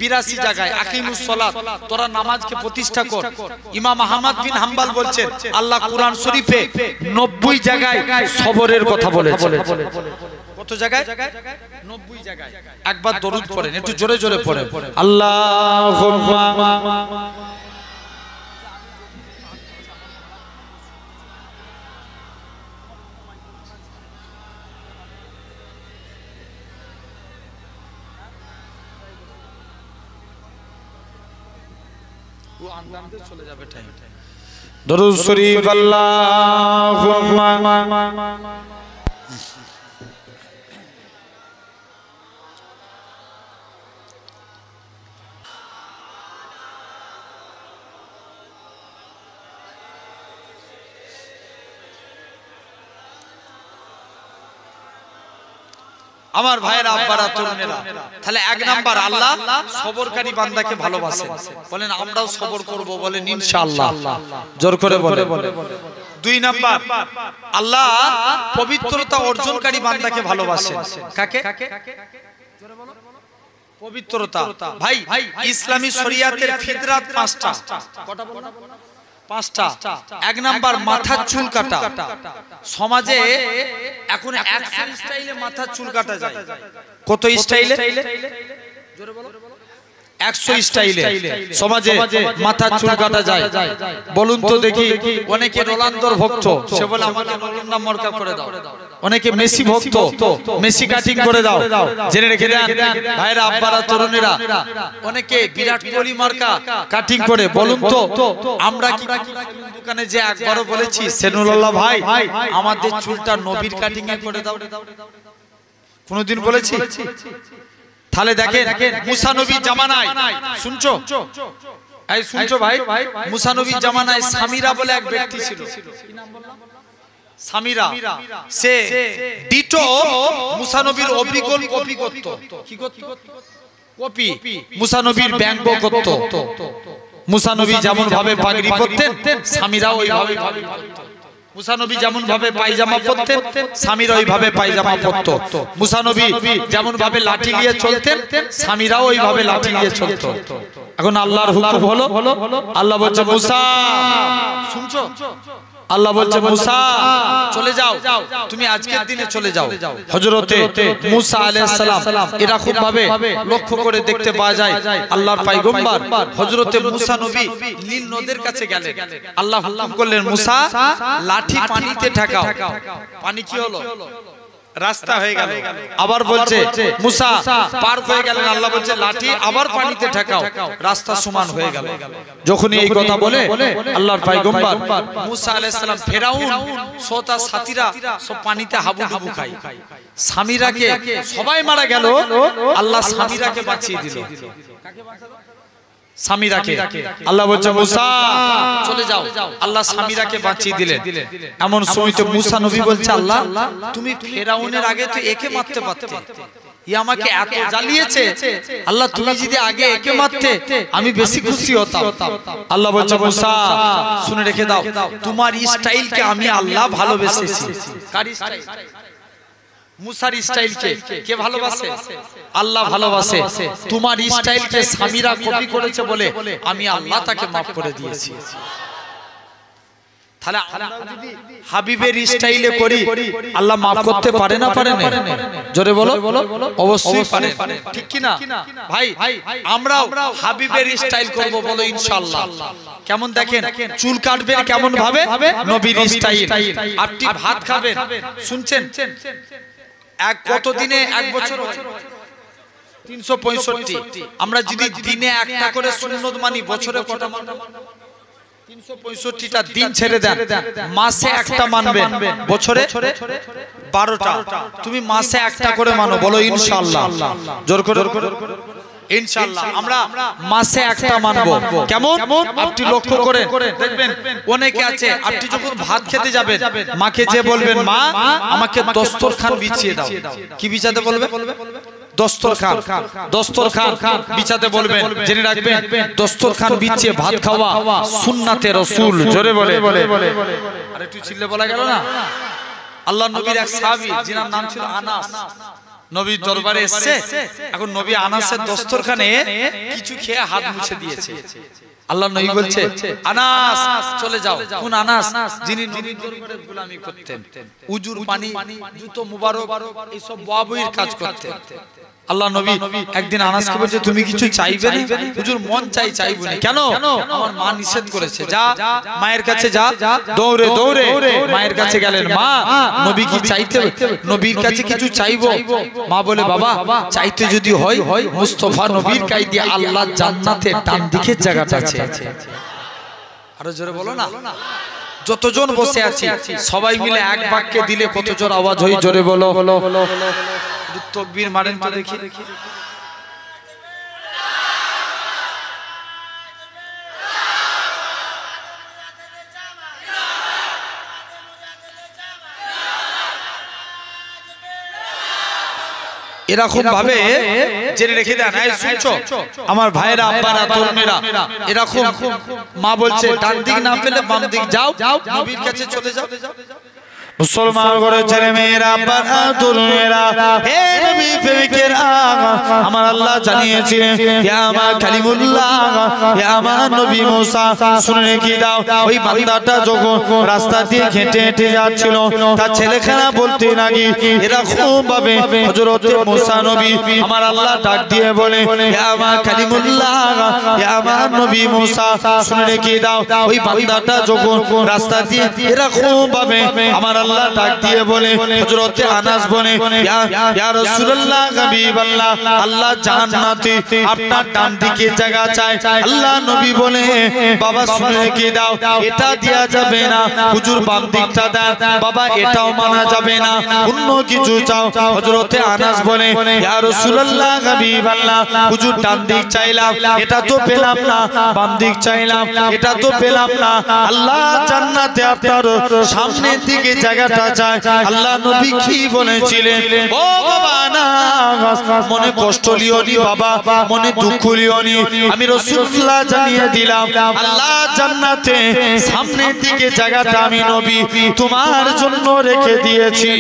Speaker 1: 82 জায়গায়। আকিমুস সালাত, তোরা নামাজকে প্রতিষ্ঠা কর। ইমাম আহমদ বিন হাম্বল বলছেন আল্লাহ কুরআন শরীফে 90 জায়গায় সবরের কথা বলেছেন। কত জায়গায়? 90 জায়গায়। একবার দরুদ পড়েন, একটু জোরে জোরে পড়েন। আল্লাহুম্মা চলে যাবে টাইম। দরুদ শরীফ আল্লাহুম্মা আমার ভাইয়েরা আব্বারা তরুণেরা, তাহলে এক নাম্বার আল্লাহ সবরকারী বান্দাকে ভালোবাসেন। বলেন আমরাও সবর করব, বলেন ইনশাআল্লাহ। জোর করে বলেন। 2 নাম্বার আল্লাহ পবিত্রতা অর্জনকারী বান্দাকে ভালোবাসেন। কাকে? জোরে বলো। পবিত্রতা। ভাই ইসলামী শরিয়াতের ফিতরাত 5টা। কটা বললাম? 5টা। 1 নাম্বার মাথার চুল কাটা। সমাজে এখন 100 স্টাইলে মাথার চুল কাটা যায়। কত স্টাইলে? জোরে বলো। 100 স্টাইলে সমাজে মাথা চুল কাটা যায়। বলুন তো দেখি, অনেকে রোনালদোর ভক্ত, সে বলে আমাকে রোনালদো মার্কা করে দাও। অনেকে মেসি ভক্ত, মেসি কাটিং করে দাও। জেনে রেখে দেন ভাইরা, আব্বারা, তরুণেরা, অনেকে বিরাট কোহলি মার্কা কাটিং করে। বলুন তো আমরা কি দোকানে যে একবারও বলেছি সেনুল্লাহ ভাই আমাদের চুলটা নবীর কাটিং এ করে দাও? কোনদিন বলেছি? তাহলে দেখেন মুসা নবীর জামানায়, শুনছো এই শুনছো ভাই, মুসা নবীর জামানায় সামিরা বলে এক ব্যক্তি ছিল। কি নাম বললাম? সামিরা। সে ডিটো মুসা নবীর অবিকল কপি করত। কি করত? কপি। মুসা নবীর ব্যঙ্গ করত। মুসা নবী যেমন ভাবে পাগড়ি পরতেন, সামিরা ওইভাবে পাগড়ি পরত। মুসা নবী যেমন ভাবে পায়জামা পরতেন, সামিরা ওইভাবে পায়জামা পরত। মুসা নবী যেমন ভাবে লাঠি নিয়ে চলতেন, সামিরাও ওইভাবে লাঠি নিয়ে চলত। এখন আল্লাহর হুকুম হলো, আল্লাহ বলছে মুসা, শুনছো? আল্লাহ বলছে মুসা চলে যাও, তুমি আজকের দিনে চলে যাও। হযরতে মুসা আলাইহিস সালাম এরকম ভাবে লক্ষ্য করে দেখতে পাওয়া যায় আল্লাহর পয়গম্বর হযরতে মুসা নবী নীল নদের কাছে গেলেন। আল্লাহ হুকুম করলেন মুসা লাঠি পানিতে ঠেকাও। পানি কি হলো? রাস্তা হয়ে গেল। আবার বলছে মুসা পার হয়ে গেলেন, আল্লাহ বলছে লাঠি আবার পানিতে ঠেকাও, রাস্তা সমান হয়ে গেল। যখন এই কথা বলে আল্লাহর পয়গম্বর মুসা আলাইহিস সালাম, ফেরাউন সোতা সাথীরা সব পানিতে হাবুডুবু খায়। সামিরাকে সবাই মারা গেল, আল্লাহ সামিরাকে বাঁচিয়ে দিল। কাকে বাঁচালো? সামিরাকে। আল্লাহ বলছে মুসা চলে যাও, আল্লাহ সামিরাকে বাঁচিয়ে দিলেন। এমন সময় তো মুসা নবী বলছে আল্লাহ তুমি ফেরাউনের আগে তো একে মারতে পারতে, ই আমাকে এত জ্বালিয়েছে, আল্লাহ তুমি যদি আগে একে মারতে আমি বেশি খুশি হতাম। আল্লাহ বলছে মুসা শুনে রেখে দাও, তোমার স্টাইলকে আমি আল্লাহ ভালোবেসেছি। কার স্টাইল? মুসার স্টাইলকে কে ভালোবাসে? আল্লাহ ভালোবাসে। তোমার স্টাইলকে সামিরা কপি করেছে বলে আমি আল্লাহ তাকে maaf করে দিয়েছি। তাহলে আমরা যদি হাবিবের স্টাইলে করি আল্লাহ maaf করতে পারে না? পারে না? জোরে বলো। অবশ্যই পারে, ঠিক কি না ভাই? আমরাও হাবিবের স্টাইল করব, বলো ইনশাআল্লাহ। কেমন দেখেন চুল কাটবেন কেমন ভাবে? নবীর স্টাইল। আপনি ভাত খাবেন, শুনছেন এক কত দিনে এক বছর 365। আমরা যদি দিনে একটা করে সুন্নত মানি, বছরে কটা মানব? 365টা দিন ছেড়ে দেন, মাসে একটা মানবেন, বছরে 12টা। তুমি মাসে একটা করে মানো, বলো ইনশাআল্লাহ। জোর করে ইনশাআল্লাহ আমরা মাসে একটা মানবো। কেমন? আপনি লক্ষ্য করেন দেখবেন অনেকে আছে, আপনি যখন ভাত খেতে যাবেন মাকে যে বলবেন মা আমাকে দস্তরখান বিছিয়ে দাও। কি বিছাতে বলবে? দস্তরখান। দস্তরখান বিছাতে বলবেন। জেনে রাখবেন দস্তরখান বিছিয়ে ভাত খাওয়া সুন্নাতে রাসূল। জোরে বলে। আরে একটু চিল্লে বলা গেল না? আল্লাহ নবীর এক সাহাবী যিনার নাম ছিল আনাস, নবীর দরবারে এসেছে। এখন নবী আনাসের দস্তরখানে কিছু খেয়ে হাত মুছে দিয়েছে। আল্লাহ নবী বলছে আনাস চলে যাও। কোন আনাস? যিনি নবীর দরবারে গোলামি করতেন, উজুর পানি, জুতো মুবারক এইসব বাবুইর কাজ করতেন। আল্লাহ নবী একদিন আনাসকে বলছে তুমি কিছু চাইবে না? হুজুর মন চাইবো না। কেন? আমার মা নিষেধ করেছে। যা মায়ের কাছে যা। দৌড়ে দৌড়ে মায়ের কাছে গেলেন। মা নবী কি চাইতে, নবীর কাছে কিছু চাইবো? মা বলে বাবা চাইতে যদি হয় মুস্তাফা নবীর কাইদে আল্লাহ জান্নাতে ডান দিকের জায়গাটা আছে। আরো জোরে বলো না। যতজন বসে আছি সবাই মিলে এক বাক্যে দিলে কত জোর আওয়াজ হয়? জোরে বলো। তাকবীর মারেন তো দেখি। এরকম ভাবে জেনে রেখে দেন। এই শুনছো আমার ভাইরা, আব্বারা, তরুণেরা, এরকম মা বলছে ডান দিক না পেলে বাম দিক যাও, নবীর কাছে চলে যাও।
Speaker 2: মুসলমান করে ছেলে মেয়েরা বাবা তরুণেরা হে নবী প্রেমিকেরা আমার আল্লাহ জানিয়েছিলেন ইয়া আমার কালিমুল্লাহ ইয়া আমার নবী মুসা শুনে কি দাও ওই বান্দাটা যখন রাস্তা দিয়ে হেঁটে হেঁটে যাচ্ছিল তার ছেলেখানা বলতে নাকি এরকম ভাবে হযরত মুসা নবী আমার আল্লাহ ডাক দিয়ে বলে ইয়া আমার কালিমুল্লাহ ইয়া আমার নবী মুসা শুনে কি দাও ওই বান্দাটা যখন রাস্তা দিয়ে এরকম ভাবে আমার আল্লাহ ডাক দিয়ে বলে হযরত আনাস বলে ইয়া রাসূলুল্লাহ হাবিবাল্লাহ আল্লাহ জান্নাতে আপনার ডান দিকে জায়গা চায় আল্লাহ নবী বলে বাবা শুনে কি দাও এটা দেয়া যাবে না হুজুর বাম দিকটা দাও বাবা এটাও মানা যাবে না অন্য কিছু চাও হযরত আনাস বলে ইয়া রাসূলুল্লাহ হাবিবাল্লাহ হুজুর ডান দিক চাইলাম এটা তো পেলাম না বাম দিক চাইলাম এটা তো পেলাম না আল্লাহ জান্নাতে আপনার সামনের দিকে জায়গাটা চায় আল্লাহ নবী কি বলেছিলেন ও বাবা না মনে কষ্ট লিও নি বাবা মনে দুঃখ লিও নি আমি রাসূলুল্লাহ জানিয়ে দিলাম আল্লাহ জান্নাতে সামনের দিকে জায়গাটা আমি নবী তোমার জন্য রেখে দিয়েছি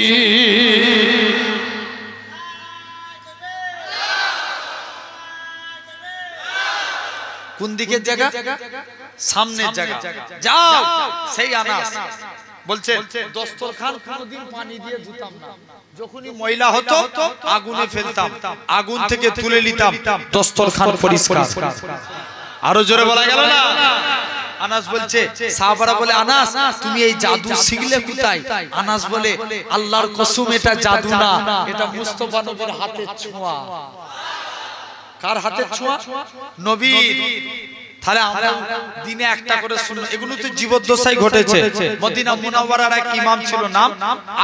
Speaker 1: কোন দিকের জায়গা সামনের জায়গা যাও সেই আনাস বলছে দস্তরখান কোনদিন পানি দিয়ে ধুতাম না যখনই ময়লা হতো আগুনে ফেলতাম আগুন থেকে তুলে নিতাম দস্তরখান পরিষ্কার আরো জোরে বলা গেল না আনাস বলছে সাহাবারা বলে আনাস তুমি এই জাদু শিখলে কোথায় আনাস বলে আল্লাহর কসম এটা জাদু না এটা মুস্তাফা নবীর হাতের ছোঁয়া কার হাতের ছোঁয়া নবীর তাহলে আমরা দিনে একটা করে শুনলাম এগুলো তো জীবদ্দশায় ঘটেছে মদিনা মুনাওয়ারার এক ইমাম ছিল নাম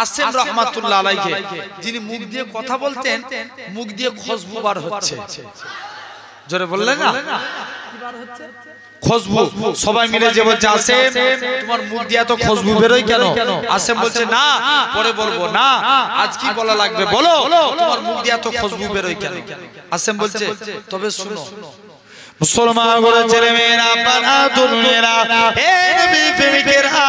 Speaker 1: আসেম রাহমাতুল্লাহ আলাইহি যিনি মুখ দিয়ে কথা বলতেন মুখ দিয়ে খুশবু বার হচ্ছে জোরে বললেন না কি বার হচ্ছে খুশবু সবাই মিলে যে বলছে আসেম তোমার মুখ দিয়ে এত খুশবু বেরোয় কেন আসেম বলছে না পরে বলবো না আজ কি বলা লাগবে বলো তোমার মুখ দিয়ে এত খুশবু বেরোয় কেন আসেম বলছে তবে শুনো
Speaker 2: মুসলমান করে ছেলে মেয়েরা বাবা তরুণেরা হে নবী প্রেমিকেরা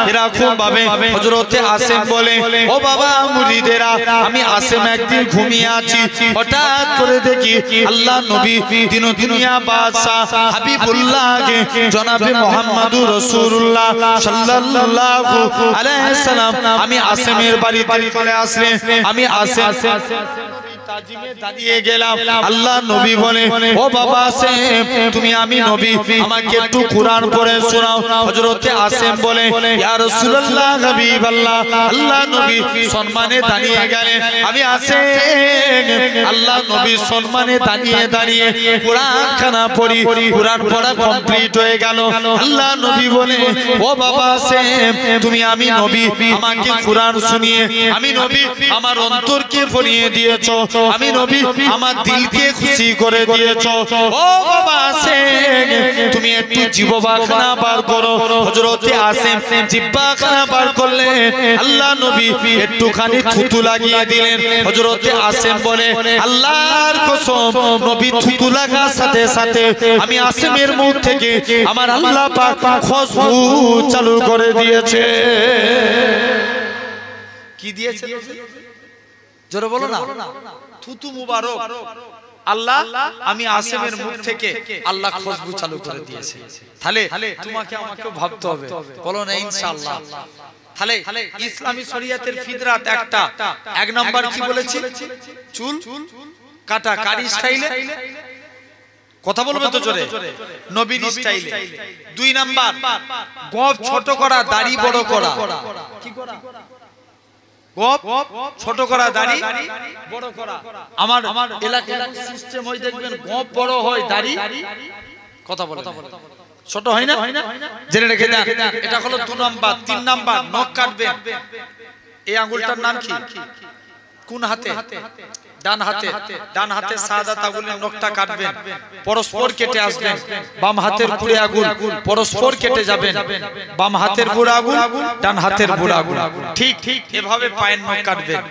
Speaker 2: এরকম ভাবে হযরত আসেম বলে ও বাবা মুরিদেরা আমি আসেম একদিন ঘুমিয়ে আছি হঠাৎ করে দেখি আল্লাহ নবী দিন দুনিয়া বাদশা হাবিবুল্লাহকে জনাবে মুহাম্মদুর রাসূলুল্লাহ সাল্লাল্লাহু আলাইহি সাল্লাম আমি আসেমের বাড়িতে চলে আসলেন আমি আসেম তাজিমে দাঁড়িয়ে গেলাম আল্লাহ নবী বলে ও বাবা আসেম তুমি আমি নবী আমাকে একটু কুরআন পড়ে শোনাও হযরত আসেম বলে ইয়া রাসূলুল্লাহ হাবিবাল্লাহ আল্লাহ নবী সম্মানে দাঁড়িয়ে গেলেন আমি আসেম আল্লাহ নবী সম্মানে দাঁড়িয়ে কুরআন খানা পড়ি কুরআন পড়া কমপ্লিট হয়ে গেল আল্লাহ নবী বলে ও বাবা আসেম তুমি আমি নবী আমাকে কুরআন শুনিয়ে আমি নবী আমার অন্তরকে ভরিয়ে দিয়েছো আমি নবী আমার দিলকে খুশি করে দিয়েছো ও বাবা আসেম তুমি একটু জিহ্বাখানা বার করো হযরত আসেম জিহ্বাখানা বার করলেন আল্লাহ নবী একটুখানি থুতু লাগিয়ে দিলেন হযরত আসেম বলে আল্লাহর কসম নবী থুতু লাগার সাথে সাথে আমি আসেমের মুখ থেকে আমার আল্লাহ পাক খুশবু চালু করে দিয়েছে
Speaker 1: কি দিয়েছে জোরে বলো না থুতু মুবারক আল্লাহ আমি আসেমের মুখ থেকে আল্লাহ খুশবু চালু করে দিয়েছে তাহলে তোমাকে আমাকে ভাবতে হবে বলো না ইনশাআল্লাহ তাহলে ইসলামী শরীয়তের ফিতরাত একটা এক নাম্বার কি বলেছি চুল কাটা কারি স্টাইলে কথা বলবে তো জোরে নবীর স্টাইলে দুই নাম্বার গোঁফ ছোট করা দাড়ি বড় করা কি করা গোঁফ ছোট করা দাড়ি বড় করা আমার এলাকার সিস্টেম হয় দেখবেন গোঁফ বড় হয় দাড়ি কথা বলে ছোট হয় না জেনে রেখে দেন এটা হলো 2 নাম্বার 3 নাম্বার নখ কাটবেন এই আঙ্গুলটার নাম কি কোন হাতে ডান হাতে সাদা আঙ্গুলের নখটা কাটবেন পরস্পর কেটে আসবেন বাম হাতের বুড়ো আঙ্গুল পরস্পর কেটে যাবেন বাম হাতের বুড়ো আঙ্গুল ডান হাতের বুড়ো আঙ্গুল ঠিক এভাবে পায়ের নখ কাটবেন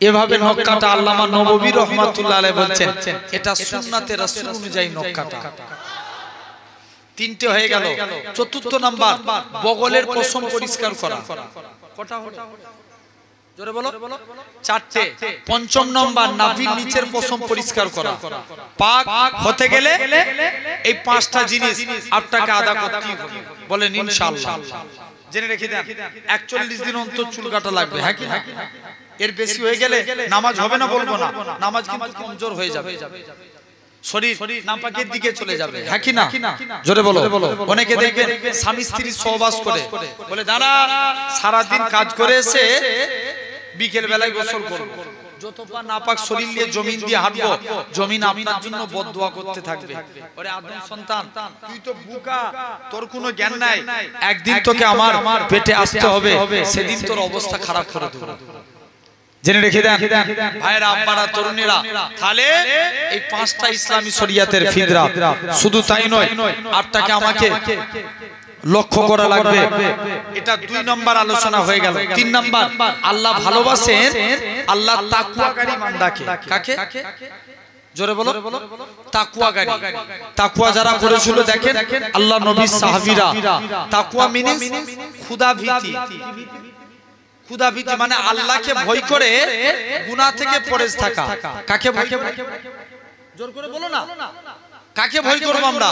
Speaker 1: এভাবে নখ কাটা আল্লামা নববী রাহমাতুল্লাহ আলাইহি বলেন এটা সুন্নাতে রাসূল অনুযায়ী নখ কাটা তিনটে হয়ে গেল চতুর্থ নাম্বার বগলের পশম পরিষ্কার করা কটা হলো জোরে বলো চারটে পঞ্চম নাম্বার নাভির নিচের পশম পরিষ্কার করা পাক হতে গেলে এই পাঁচটা জিনিস আপনাকে আদা করতে হবে বলেন ইনশাআল্লাহ জেনে রেখে দেন 41 দিন অন্তর চুল কাটা লাগবে হ্যাঁ কি না এর বেশি হয়ে গেলে নামাজ হবে না বলবো না নামাজ কিন্তু কমজোর হয়ে যাবে শরীর নাপাকের দিকে চলে যাবে হ্যাঁ কি না জোরে বলো অনেকে দেখবেন স্বামী স্ত্রী সহবাস করে বলে দাঁড়া সারা দিন কাজ করে এসে বিকেল বেলায় গোসল করব যতবার নাপাক শরীর নিয়ে জমিন দিয়ে হাঁটবো জমিন আপনার জন্য বদদুয়া করতে থাকবে ওরে আদম সন্তান তুই তো বোকা তোর কোনো জ্ঞান নাই একদিন তোকে আমার পেটে আসতে হবে সেদিন তোর অবস্থা খারাপ করে দেব জেনে রেখে দেন ভাইরা আপনারা তরুণেরা তাহলে এই পাঁচটা ইসলামী শরিয়াতের ফিদরা শুধু তাই নয় আপনাকে আমাকে লক্ষ্য করা লাগবে এটা 2 নম্বর আলোচনা হয়ে গেল 3 নম্বর আল্লাহ ভালোবাসেন আল্লাহ তাকওয়াকারী বান্দাকে কাকে জোরে বলো তাকওয়াকারী তাকওয়া যারা করেছিল দেখেন আল্লাহ নবী সাহাবীরা তাকওয়া মিনিস খোদা ভীতি খোদা ভীতি মানে আল্লাহকে ভয় করে গুনাহ থেকে পরেজ থাকা কাকে ভয় জোর করে বলো না কাকে ভয় করব আমরা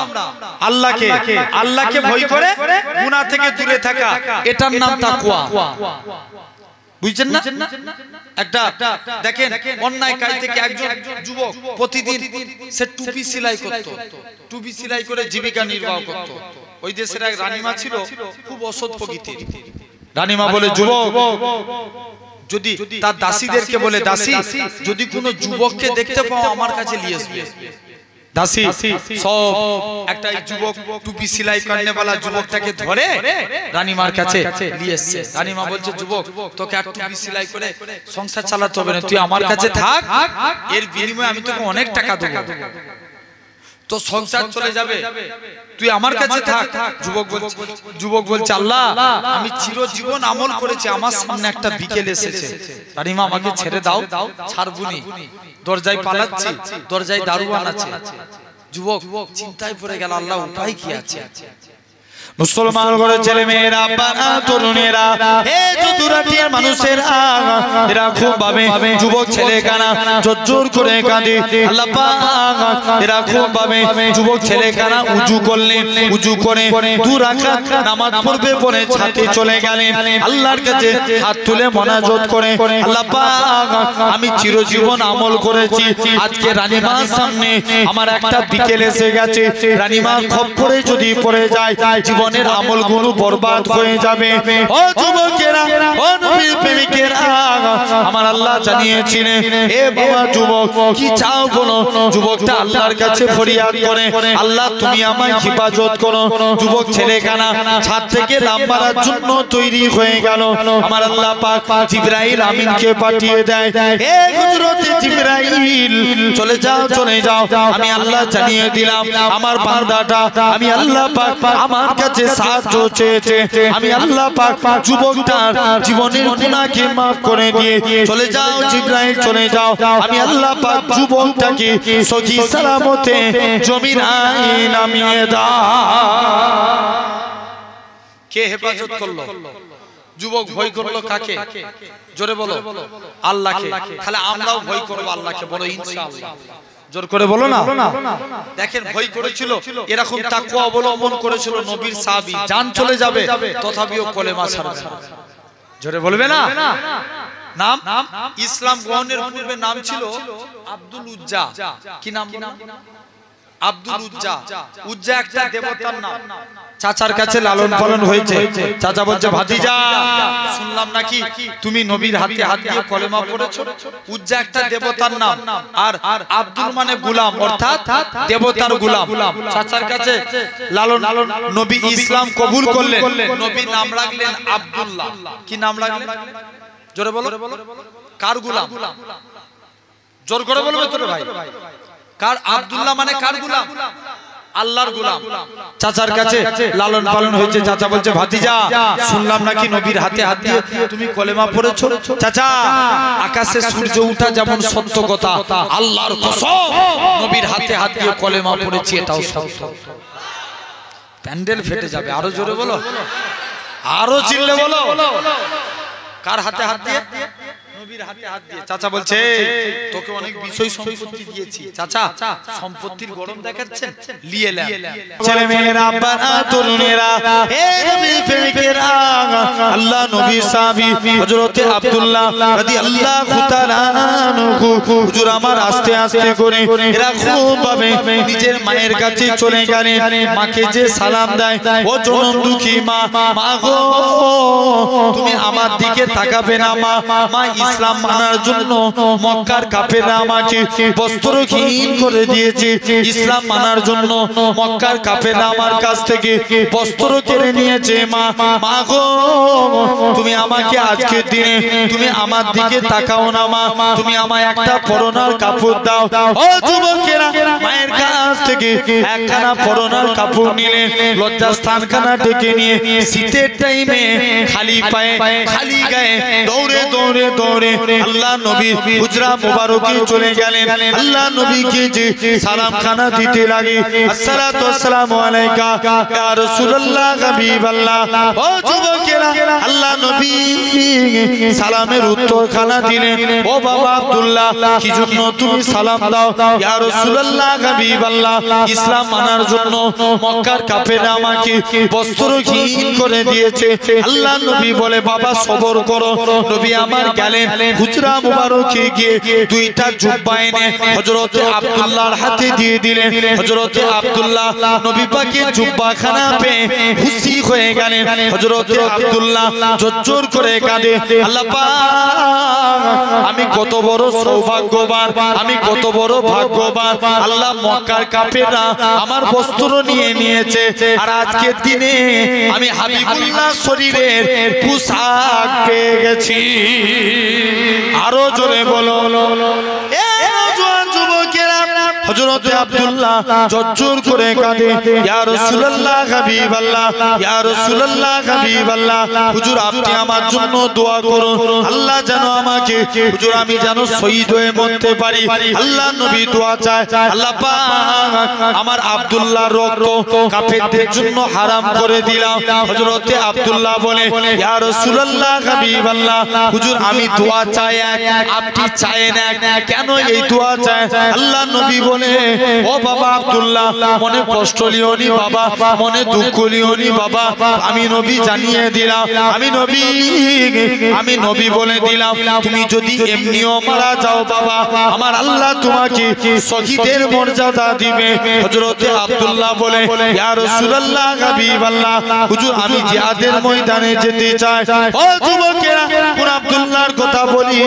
Speaker 1: আল্লাহকে আল্লাহকে ভয় করে গুনাহ থেকে দূরে থাকা এটার নাম তাকওয়া বুঝছেন না একটা দেখেন অন্যায় কাজ থেকে একজন যুবক প্রতিদিন সে টুপি সেলাই করত টুপি সেলাই করে জীবিকা নির্বাহ করত ওই দেশের এক রানীমা ছিল খুব অসৎ প্রকৃতির রানীমা বলে যুবক যদি তার দাসীদেরকে বলে দাসী যদি কোনো যুবককে দেখতে পাও আমার কাছে নিয়ে আসবে দাসী সব একটা যুবক টুপি সেলাই করনে वाला যুবকটাকে ধরে রানীমার কাছে নিয়ে এসেছে রানীমা বলছে যুবক তোকে আর টুপি সেলাই করে সংসার চালাতে হবে না তুই আমার কাছে থাক এর বিনিময়ে আমি তোকে অনেক টাকা দেব তো সংসার চলে যাবে তুই আমার কাছে থাক যুবক বলছে আল্লাহ আমি চিরজীবন আমল করেছি আমার সামনে একটা বিকেল এসেছে রানীমা আমাকে ছেড়ে দাও ছাড়বুনি দরজায় পালাচ্ছি দরজায় দারোয়ান আছে যুবক চিন্তায় পড়ে গেল আল্লাহ উপায় কি আছে মুসলমান ঘরের ছেলে মেয়েরা বাবা তরুণেরা হে চতুরাটিয়ার মানুষেরা এরা খুব ভাবে যুবক ছেলে কানা জোর করে কাঁদে আল্লাহ পাক এরা খুব ভাবে যুবক ছেলে কানা উজু করলেন উজু করে 2 রাকাত নামাজ পড়বে পরে ছাতে চলে গেলেন আল্লাহর কাছে হাত তুলে মোনাজাত করে আল্লাহ পাক আমি চিরজীবন আমল করেছি আজকে রানীমার সামনে আমার একটা বিকেল এসে গেছে রানীমার খপ্পরে যদি পড়ে যায় জীবনের আমলগুলো বরবাদ হয়ে যাবে ও যুবকেরা ও নবীর প্রেমিকেরা আমার আল্লাহ জানিয়েছিলেন এ বাবা যুবক কি চাও বলো যুবকটা আল্লাহর কাছে ফরিয়াদ করে আল্লাহ তুমি আমায় হিফাজত করো যুবক ছেলে কানা ছাদ থেকে নামার জন্য তৈরি হয়ে গেল আমার আল্লাহ পাক জিবরাইল আমিনকে পাঠিয়ে দেয় হে হযরতে জিবরাইল চলে যাও আমি আল্লাহ জানিয়ে দিলাম আমার বান্দাটা আমি আল্লাহ পাক আমার কাছে সাহায্য চেয়েছে আমি আল্লাহ পাক যুবকটার জীবনের গুনাহকে maaf করে দিয়ে চলে যাও জিবরাইল চলে যাও আমি আল্লাহ পাক যুবকটাকে সহি সালামতে জমিনায় নামিয়ে দাও কে হেফাজত করলো যুবক ভয় করলো কাকে জোরে বলো আল্লাহকে তাহলে আমরাও ভয় করব আল্লাহকে বলো ইনশাআল্লাহ জোর করে বলো না দেখেন ভয় করেছিল এরকম তাকওয়া অবলম্বন করেছিল নবীর সাহাবী জান চলে যাবে তথাপিও কলেমা ছাড়বে না জোরে বলবে না নাম ইসলাম গ্রহণের পূর্বে নাম ছিল আব্দুল উজ্জা কি নাম আব্দুল উজ্জা উজ্জা একটা দেবতার নাম চাচার কাছে লালন পালন হয়েছে চাচা বলছে ভাতিজা শুনলাম নাকি তুমি নবীর হাতে হাত দিয়ে কলেমা পড়েছো উজ্জা একটা দেবতার নাম আর আব্দুল মানে গোলাম অর্থাৎ দেবতার গোলাম চাচার কাছে লালন নবী ইসলাম কবুল করলেন নবী নাম রাখলেন আব্দুল্লাহ কি নাম রাখলেন জোরে বলো কার গোলাম জোর করে বলবে তোরে ভাই কার আব্দুল্লাহ মানে কার গোলাম আল্লাহর গোলাম চাচার কাছে লালন পালন হয়েছে চাচা বলছে ভাতিজা শুনলাম নাকি নবীর হাতে হাত দিয়ে তুমি কলেমা পড়েছো চাচা আকাশে সূর্য ওঠা যেমন সত্য কথা আল্লাহর কসম নবীর হাতে হাত দিয়ে কলেমা পড়েছি এটাও সত্য প্যান্ডেল ফেটে যাবে আরো জোরে বলো আরো চিল্লে বলো কার হাতে হাত দিয়ে? নবীর হাতে হাত দিয়ে। চাচা বলছে তোকে অনেক বিষয় সম্পত্তি দিয়েছি, চাচা সম্পত্তির গরম দেখাচ্ছেন, নিয়ে লে।
Speaker 2: ছেলে মেয়েরা, বাবা তরুণেরা, হে নবীর প্রেমিকেরা, আল্লাহ নবী সাহাবী হযরত আব্দুল্লাহ রাদিয়াল্লাহু তাআলা আনহু হুজুর আমার আস্তে আস্তে করে এরা খুব ভাবে নিজের মায়ের কাছে চলে গেলেন। মাকে যে সালাম দেয়, ও জনম দুঃখী মা, মা গো তুমি আমার দিকে তাকাবে না মা। মা ইসলাম মানার জন্য মক্কার কাফেররা আমাকে বস্ত্রহীন করে দিয়েছে। ইসলাম মানার জন্য মক্কার কাফেররা আমার কাছ থেকে বস্ত্র কেড়ে নিয়েছে। মা, মা গো তুমি আমাকে আজকের দিনে তুমি আমার দিকে তাকাও না মা, তুমি আমায় একটা পরনার কাপড় দাও। ও যুবকেরা, মায়ের কাছ থেকে একখানা পরনার কাপড় নিলেন, লজ্জাস্থানখানা ঢেকে নিয়ে শীতের টাইমে খালি পায়ে খালি গায়ে দৌড়ে দৌড়ে দৌড়ে আল্লাহ নবীর হুজরা মুবারকে চলে গেলেন। আল্লাহ নবীকে যে সালাম খানা দিতে লাগে, আসসালাতু ওয়াসসালামু আলাইকা ইয়া রাসূলুল্লাহ হাবিবাল্লাহ। ও যুবকেরা, আল্লাহ নবী সালামের উত্তর খানা দিলেন। ও বাবা আব্দুল্লাহ, কি জন্য তুমি সালাম দাও? ইয়া রাসূলুল্লাহ হাবিবাল্লাহ, ইসলাম মানার জন্য মক্কার কাফেররা আমাকে বস্ত্রহীন করে দিয়েছে। আল্লাহ নবী বলে বাবা সবর করো। নবী আমার গেলেন হুজরা মুবারকে গিয়ে দুইটা জুব্বা এনে হযরত আব্দুল্লাহর হাতে দিয়ে দিলেন। হযরত আব্দুল্লাহ নবী পাকের জুব্বাখানা পেয়ে খুশি হয়ে গেলেন। হযরত আব্দুল্লাহ জোর করে কাঁদে, আল্লাহ পাক আমি কত বড় সৌভাগ্যবান, আমি কত বড় ভাগ্যবান। আল্লাহ মক্কার কাফেররা আমার বস্ত্র নিয়ে নিয়েছে, আর আজকের দিনে আমি হাবিবুল্লাহ শরীরের পোশাক পেয়ে গেছি। আরো জোরে বলো। এ নওজোয়ান যুবকেরা, হযরত আব্দুল্লাহ জোর করে কাঁদে, ইয়া রাসূলুল্লাহ হাবিবাল্লাহ, ইয়া রাসূলুল্লাহ হাবিবাল্লাহ, হুজুর আপনি আমার জন্য দোয়া করুন, আল্লাহ যেন আমাকে হুজুর আমি যেন শহীদ হয়ে মরতে পারি। আল্লাহ নবী দোয়া চায়, আল্লাহ পাক আমার আব্দুল্লাহর রক্ত কাফেরদের জন্য হারাম করে দিলাম। হযরত আব্দুল্লাহ বলে, ইয়া রাসূলুল্লাহ হাবিবাল্লাহ, হুজুর আমি দোয়া চাই এক, আপনি চায়েন এক, কেন এই দোয়া চায়? আল্লাহ নবী বলে, ও বাবা আব্দুল্লাহ মনে কষ্ট লিওনি বাবা, মনে দুঃখ লিওনি বাবা, আমি নবী জানিয়ে দিলাম, আমি নবী বলে দিলাম, তুমি যদি এমনিও মারা যাও বাবা, আমার আল্লাহ তোমাকে শহীদের মর্যাদা দিবে। হযরত আব্দুল্লাহ বলে, ইয়া রাসূলুল্লাহ হাবিবাল্লাহ, হুজুর আমি জিহাদের ময়দানে যেতে চাই। ও যুবকেরা, কোন আব্দুল্লাহর কথা বলি,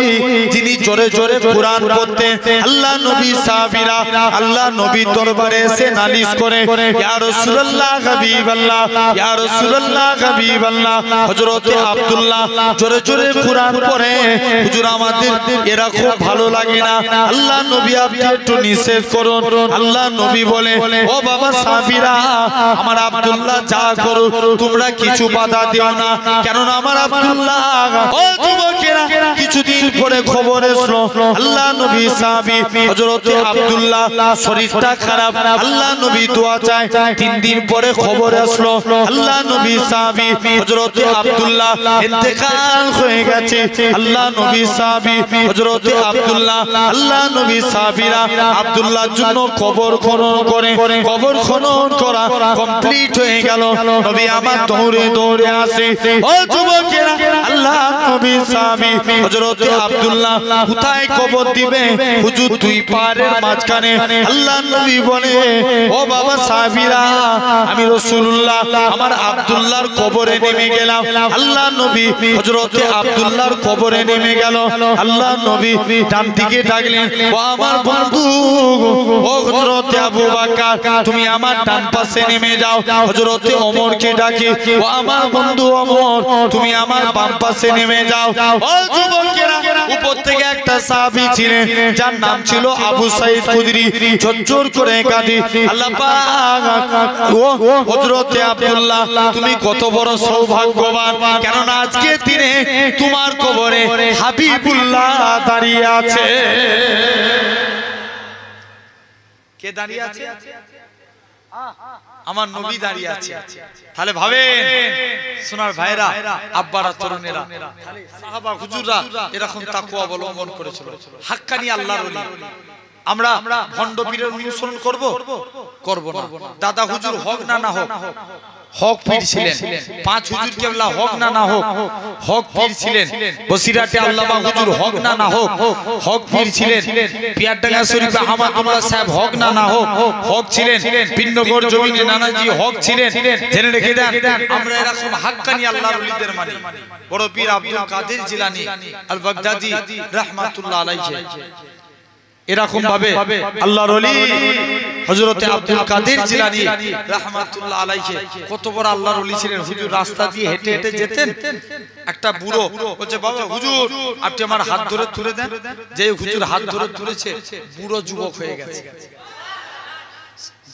Speaker 2: যিনি জোরে জোরে কুরআন পড়তেন। আল্লাহ নবী সাহাবীরা আল্লাহ নবীর দরবারে এসে নালিশ করে, ইয়া রাসূলুল্লাহ হাবিবাল্লাহ, ইয়া রাসূলুল্লাহ হাবিবাল্লাহ। হযরত আব্দুল্লাহ জোরে জোরে কুরআন পড়ে, হুজুর আমাদের এরা খুব ভালো লাগে না, আল্লাহ নবী আপনি একটু নিষেধ করুন। আল্লাহ নবী বলে, ও বাবা সাহাবীরা, আমার আব্দুল্লাহ যা করো তোমরা কিছু বাধা দিও না, কেননা আমার আব্দুল্লাহ। ও যুবকেরা, কিছুদিন পরে খবর এসলো আল্লাহ নবী সাহাবী হযরত আব্দুল্লাহ শরীরটা খারাপ, আল্লাহ নবী দোয়া চায়। 3 দিন পরে খবর আসলো আল্লাহ নবী সাহাবী হযরত আব্দুল্লাহ ইন্তেকাল হয়ে গেছে। আল্লাহ নবী সাহাবী হযরত আব্দুল্লাহ, আল্লাহ নবী সাহাবীরা আব্দুল্লাহর জন্য কবর খনন করে, কবর খনন করা কমপ্লিট হয়ে গেল। নবী আমার দৌড়ে দৌড়ে আসে, ও যুবকেরা, আল্লাহ নবী সাহাবী হযরত আব্দুল্লাহ কোথায় কবর দিবে? হুজুর দুই পাহাড়ের মাঝখানে। আল্লাহ নবী বলে, ও বাবা সাহাবীরা, আমি রাসূলুল্লাহ আমার আব্দুল্লাহর কবরে নেমে গেলাম। আল্লাহ নবী হযরত আব্দুল্লাহর কবরে নেমে গেল। আল্লাহ নবী ডান দিকে ডাকলেন, ও আমার বন্ধু, ও হযরত আবু বকর তুমি আমার ডান পাশে নেমে যাও। হযরত ওমরকে ডাকে, ও আমার বন্ধু ওমর তুমি আমার বাম পাশে নেমে যাও। ও যুবকেরা, উপর থেকে একটা সাহাবী ছিলেন যার নাম ছিল আবু সাঈদ খুদরি, ঝরঝর করে কাঁদে, আল্লাহ পাক ও হযরত আব্দুল্লাহ তুমি কত বড় সৌভাগ্যবান, কেননা আজকে দিনে তোমার কবরে হাবিবুল্লাহ দাঁড়িয়ে আছে। কে দাঁড়িয়ে আছে?
Speaker 1: আমার নবী দাঁড়িয়ে আছে। তাহলে ভাবেন সোনার ভাইরা, আব্বারা, তরুণেরা, সাহাবা হুজুররা এরকম তাকওয়া অবলম্বন করেছিল। হাক্কানি আল্লাহর ওলি। আমরা ভণ্ড পীরের অনুসরণ করব না। দাদা হুজুর হোক না না হোক, হক পীর ছিলেন। পাঁচ হুজুর কেবলা হোক না না হোক, হক পীর ছিলেন। বসিরাটে আল্লামা হুজুর হোক না না হোক, হক পীর ছিলেন। পিয়ারডাঙ্গা শরীফে আহমদুল্লাহ সাহেব হোক না না হোক, হক ছিলেন। পিন্নগর জমিনে নানাজি হক ছিলেন। জেনে রেখে দেন, আমরা এরকম হাক্কানি আল্লাহর ওলিদের মানি। বড় পীর আব্দুল কাদের জিলানী আল বাগদাদি রাহমাতুল্লাহ আলাইহি এরকম ভাবে আল্লাহর ওলি হযরতে আব্দুল কাদের জিলানী রাহমাতুল্লাহ আলাইহি কত বড় আল্লাহর ওলি ছিলেন। হুজুর রাস্তা দিয়ে হেঁটে হেঁটে যেতেন, একটা বুড়ো বলছে, বাবা হুজুর আপনি আমার হাত ধরে তুলে দেন। যে হুজুর হাত ধরে তুলেছে, বুড়ো যুবক হয়ে গেছে।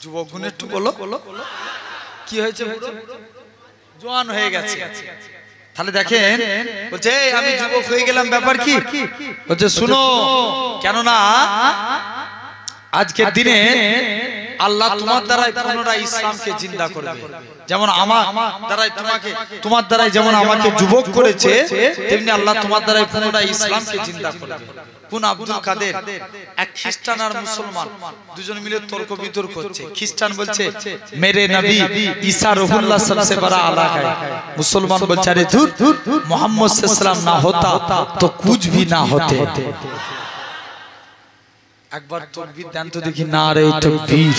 Speaker 1: যুবক গুণ একটু বলো কি হয়েছে? জওয়ান হয়ে গেছে। তাহলে দেখেন, বলছে আমি যুবক হয়ে গেলাম, ব্যাপার কি? বলছে শুনো, কেননা আজকের দিনে আল্লাহ তোমার দ্বারাই পুনরায় ইসলামকে জিন্দা করবে। যেমন আমার দ্বারাই তোমার দ্বারাই যেমন আমাকে যুবক করেছে, তেমনি আল্লাহ তোমার দ্বারাই পুনরায় ইসলামকে জিন্দা করবে। কোন আব্দুল কাদের? এক খ্রিস্টান আর মুসলমান দুজন মিলে তর্ক বিতর্ক করছে। খ্রিস্টান বলছে মেরে নবী ঈসা রুহুল্লাহ সবসে বড়া আলা है। মুসলমান বলছে আরে ধুর, মোহাম্মদ সাল্লাল্লাহু আলাইহি ওয়াসাল্লাম না होता तो कुछ भी ना होते। একবার তাকবীর দেন তো দেখি, নারে তাকবীর।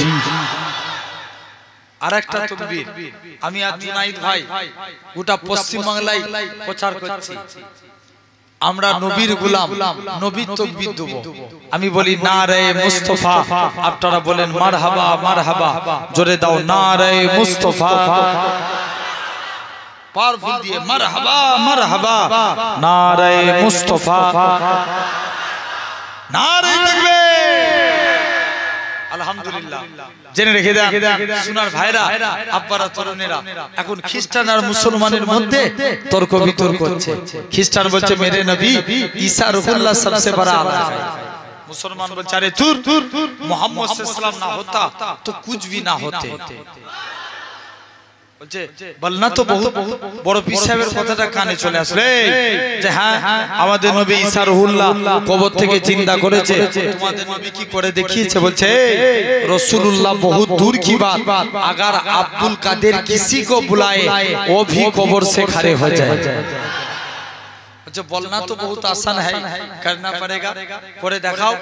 Speaker 1: আরেকটা তাকবীর। আমি আর জুনাইদ ভাই গোটা পশ্চিম বাংলায় প্রচার করছি, আমরা নবীর গোলাম, নবীর তাকবীর দেব। আমি বলি নারে মুস্তাফা, আপনারা বলেন মারহাবা মারহাবা, জোরে দাও নারে মুস্তাফা। পাওয়ারফুল দিয়ে মারহাবা মারহাবা, নারে মুস্তাফা, নারে তাকবীর। আলহামদুলিল্লাহ। জেনে রেখে দেন সোনার ভাইরা, আব্বারা, তরুণেরা, এখন খ্রিস্টান আর মুসলমানের মধ্যে তর্ক বিতর্ক হচ্ছে। খ্রিস্টান বলছে মেরে নবী ঈসা রুহুল্লাহ সবসে বড়া আলা है। মুসলমান বলছে আরে তুর মোহাম্মদ সাল্লাল্লাহু আলাইহি ওয়াসাল্লাম না होता तो कुछ भी ना होते। বলছে বলনা তো বহুত বড় পীর সাহেবের কথাটা কানে চলে আসলে যে হ্যাঁ আমাদের নবী ঈসা রুহুল্লাহ কবর থেকে জিন্দা করেছে। তোমাদের নবী কি করে দেখিয়েছে? বলছে রাসূলুল্লাহ बहुत दूर की बात, अगर अब्दुल कादिर किसी को बुलाए वो भी कब्र से खड़े हो जाए। जो बोलना तो बहुत आसान है, करना पड़ेगा। करे दिखाओ।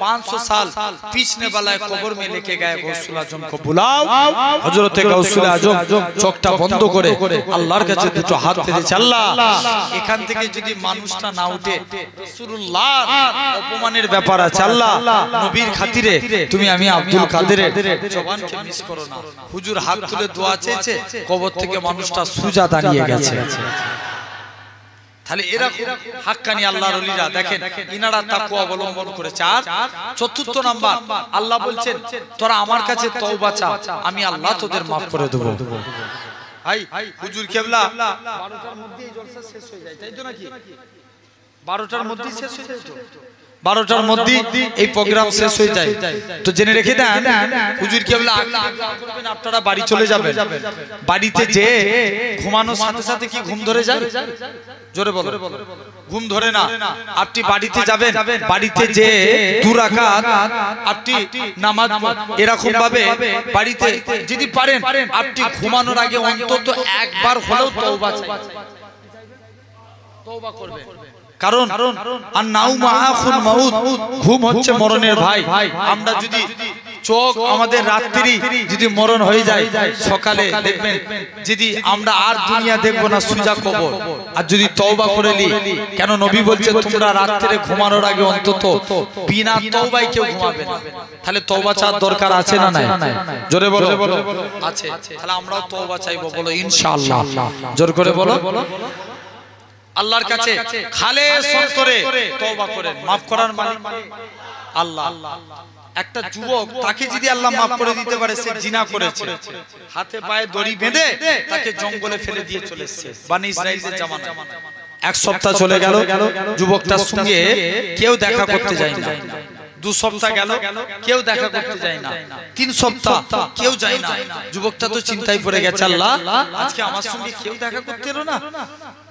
Speaker 1: 500 साल पीछने वाला कब्र में लेके गए गौसुल आजम को बुलाओ। हजरत गौसुल आजम চোখটা বন্ধ করে আল্লাহর কাছে দুটো হাত পেতে আল্লাহ, এখান থেকে যদি মানুষটা না উঠে রাসূলুল্লাহ অপমানের ব্যাপার আছে, আল্লাহ নবীর খাতিরে তুমি আমি আব্দুল কাদেরের জবানকে মিস করো না। হুজুর হাত তুলে দোয়া চেয়েছে, কবর থেকে মানুষটা সুজা দাঁড়িয়ে গেছে। তাহলে এরকম হাক্কানি আল্লাহর ওলিরা দেখেন, ইনারা তাকওয়া অবলম্বন করেছে। আর চতুর্থ নাম্বার, আল্লাহ বলছেন তোরা আমার কাছে তওবা চা, আমি আল্লাহ তোদের maaf করে দেব। ভাই হুজুর কেবলা 12টার মধ্যে এই জলসা শেষ হয়ে যায়, তাই তো নাকি? 12টার মধ্যে শেষ হয়ে যায় তো, 12টার মধ্যে এই প্রোগ্রাম শেষ হয়ে যায়। তো জেনে রেখে দেন হুজুর কেবলা করবেন, আপনারা বাড়ি চলে যাবেন। বাড়িতে যে ঘুমানোর সাথে সাথে কি ঘুম ধরে যায়? জোরে বলো। ঘুম ধরে না। আপনি বাড়িতে যাবেন, বাড়িতে যে 2 রাকাত আপনি নামাজ এরকম ভাবে বাড়িতে যদি পারেন, আপনি ঘুমানোর আগে অন্তত একবার হলেও তওবা চাইবেন, তওবা করবেন। কারণ আর নাউমা আখুল মাউত, ঘুম হচ্ছে মরণের ভাই। আমরা যদি চোখ আমাদের রাত্রি যদি মরণ হয়ে যায়, সকালে দেখবেন যদি আমরা আর দুনিয়া দেখবো না, সুজা কবর। আর যদি তওবা করে নি, কেন নবী বলছে তোমরা রাত্রে ঘুমানোর আগে অন্তত বিনা তওবায় কেউ ঘুমাবে না। তাহলে তওবা চাওয়ার দরকার আছে না নাই? জোরে বলো। আছে। তাহলে আমরাও তওবা চাইবো, বলো ইনশাআল্লাহ। জোর করে বলো। আল্লাহর কাছে খালেস অন্তরে তওবা করেন। maaf করার মালিক আল্লাহ। একটা যুবক, তাকে যদি আল্লাহ maaf করে দিতে পারে, সে জিনা করেছে, হাতে পায়ে দড়ি বেঁধে তাকে জঙ্গলে ফেলে দিয়ে চলে এসেছে বনি ইসরাইলের জামানায়। 1 সপ্তাহ চলে গেল, যুবকটার সঙ্গে কেউ দেখা করতে যায় না। 2 সপ্তাহ গেল কেউ দেখা করতে যায় না, 3 সপ্তাহ কেউ যায় না। যুবকটা তো চিন্তায় পড়ে গেছে, আল্লাহ আজকে আমার সঙ্গে কেউ দেখা করতে এলো না,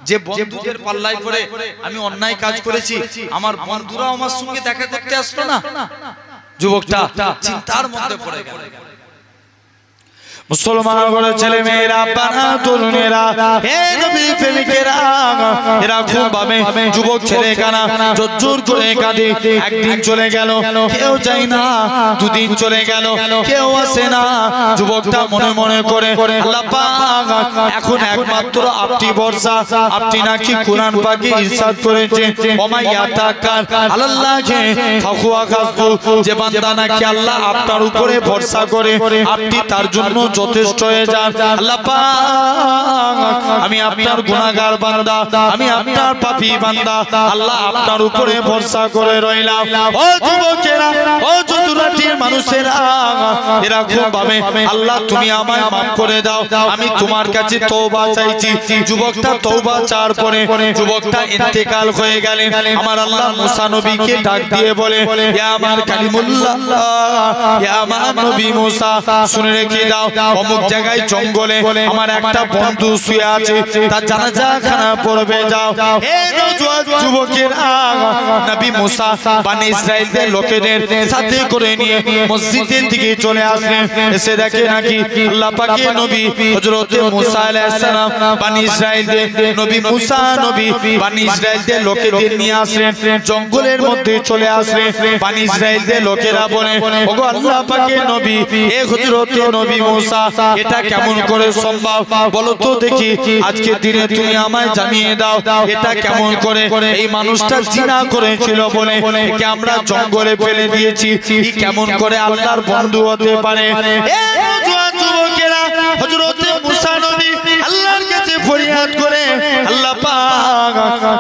Speaker 1: যে বন্ধুদের পাল্লায় পড়ে আমি অন্যায় কাজ করেছি, আমার বন্ধুরা আমার সঙ্গে দেখা করতে আসলো না। যুবকটা চিন্তার মধ্যে পড়ে গেল।
Speaker 2: মুসলমান ঘরের ছেলে মেয়েরা, পানা তরুণেরা, হে নবীর প্রেমিকেরা, এরা খুব ভাবে যুবক ছেলে কানা জোর করে কাঁদে। একদিন চলে গেল কেউ যায় না, 2 দিন চলে গেল কেউ আসে না। যুবকটা মনে মনে করে, আল্লাহ পাক এখন একমাত্র আপনি ভরসা। আপনি নাকি কোরআন পাকে ইরশাদ করেছেন, ওমা ইয়াতাকাল আলাল্লাহি ফাহুয়া হাসবু, যে বান্দা নাকি আল্লাহ আপনার উপরে ভরসা করে আপনি তার জন্য যথেষ্ট হয়ে যান। আল্লাহ পাক আমি আপনার গুনাহগার বান্দা, আমি আপনার পাপী বান্দা, আল্লাহ আপনার উপরে ভরসা করে রইলাম। ও যুবকেরা, ও চতুরাটির মানুষেরা, এরা খুব ভাবে আল্লাহ তুমি আমায় maaf করে দাও, আমি তোমার কাছে তওবা চাইছি। যুবকটা তওবা চাওয়ার পরে যুবকটা ইন্তেকাল হয়ে গেলেন। আমার আল্লাহ মুসা নবীকে ডাক দিয়ে বলে, ইয়া আমার কালিমুল্লাহ, ইয়া আমার নবী মুসা, শুনে রেখে দাও, অমুক জায়গায় জঙ্গলে আমার একটা বন্ধু শুয়ে আছে, তার জানাজা খানা পড়বে যাও। হে যুবকেরা, নবী মুসা বনি ইসরাইলদের লোকেদের সাথে করে নিয়ে মসজিদের দিকে চলে আসলেন। এসে দেখে নাকি আল্লাহ পাকের নবী হযরত মুসা আলাইহিস সালাম বনি ইসরাইলদের নবী মুসা নবী বনি ইসরাইলদের লোকেদের নিয়ে আসলেন, জঙ্গলের মধ্যে চলে আসলেন। বনি ইসরাইলদের লোকেরা বলে, ওগো আল্লাহ পাকের নবী, এ হযরত নবী মুসা, এটা কেমন করে সম্ভব বলো তো দেখি, আজকে দিনে তুমি আমায় জানিয়ে দাও এটা কেমন করে। এই মানুষটা জিনা করেছিল বলে একে আমরা জঙ্গলে ফেলে দিয়েছি, কি কেমন করে আল্লাহর বন্ধু হতে পারে? যুবকেরা, হযরত মুসা নবী আল্লাহর কাছে ফরিয়াদ করে, আল্লাহ পাক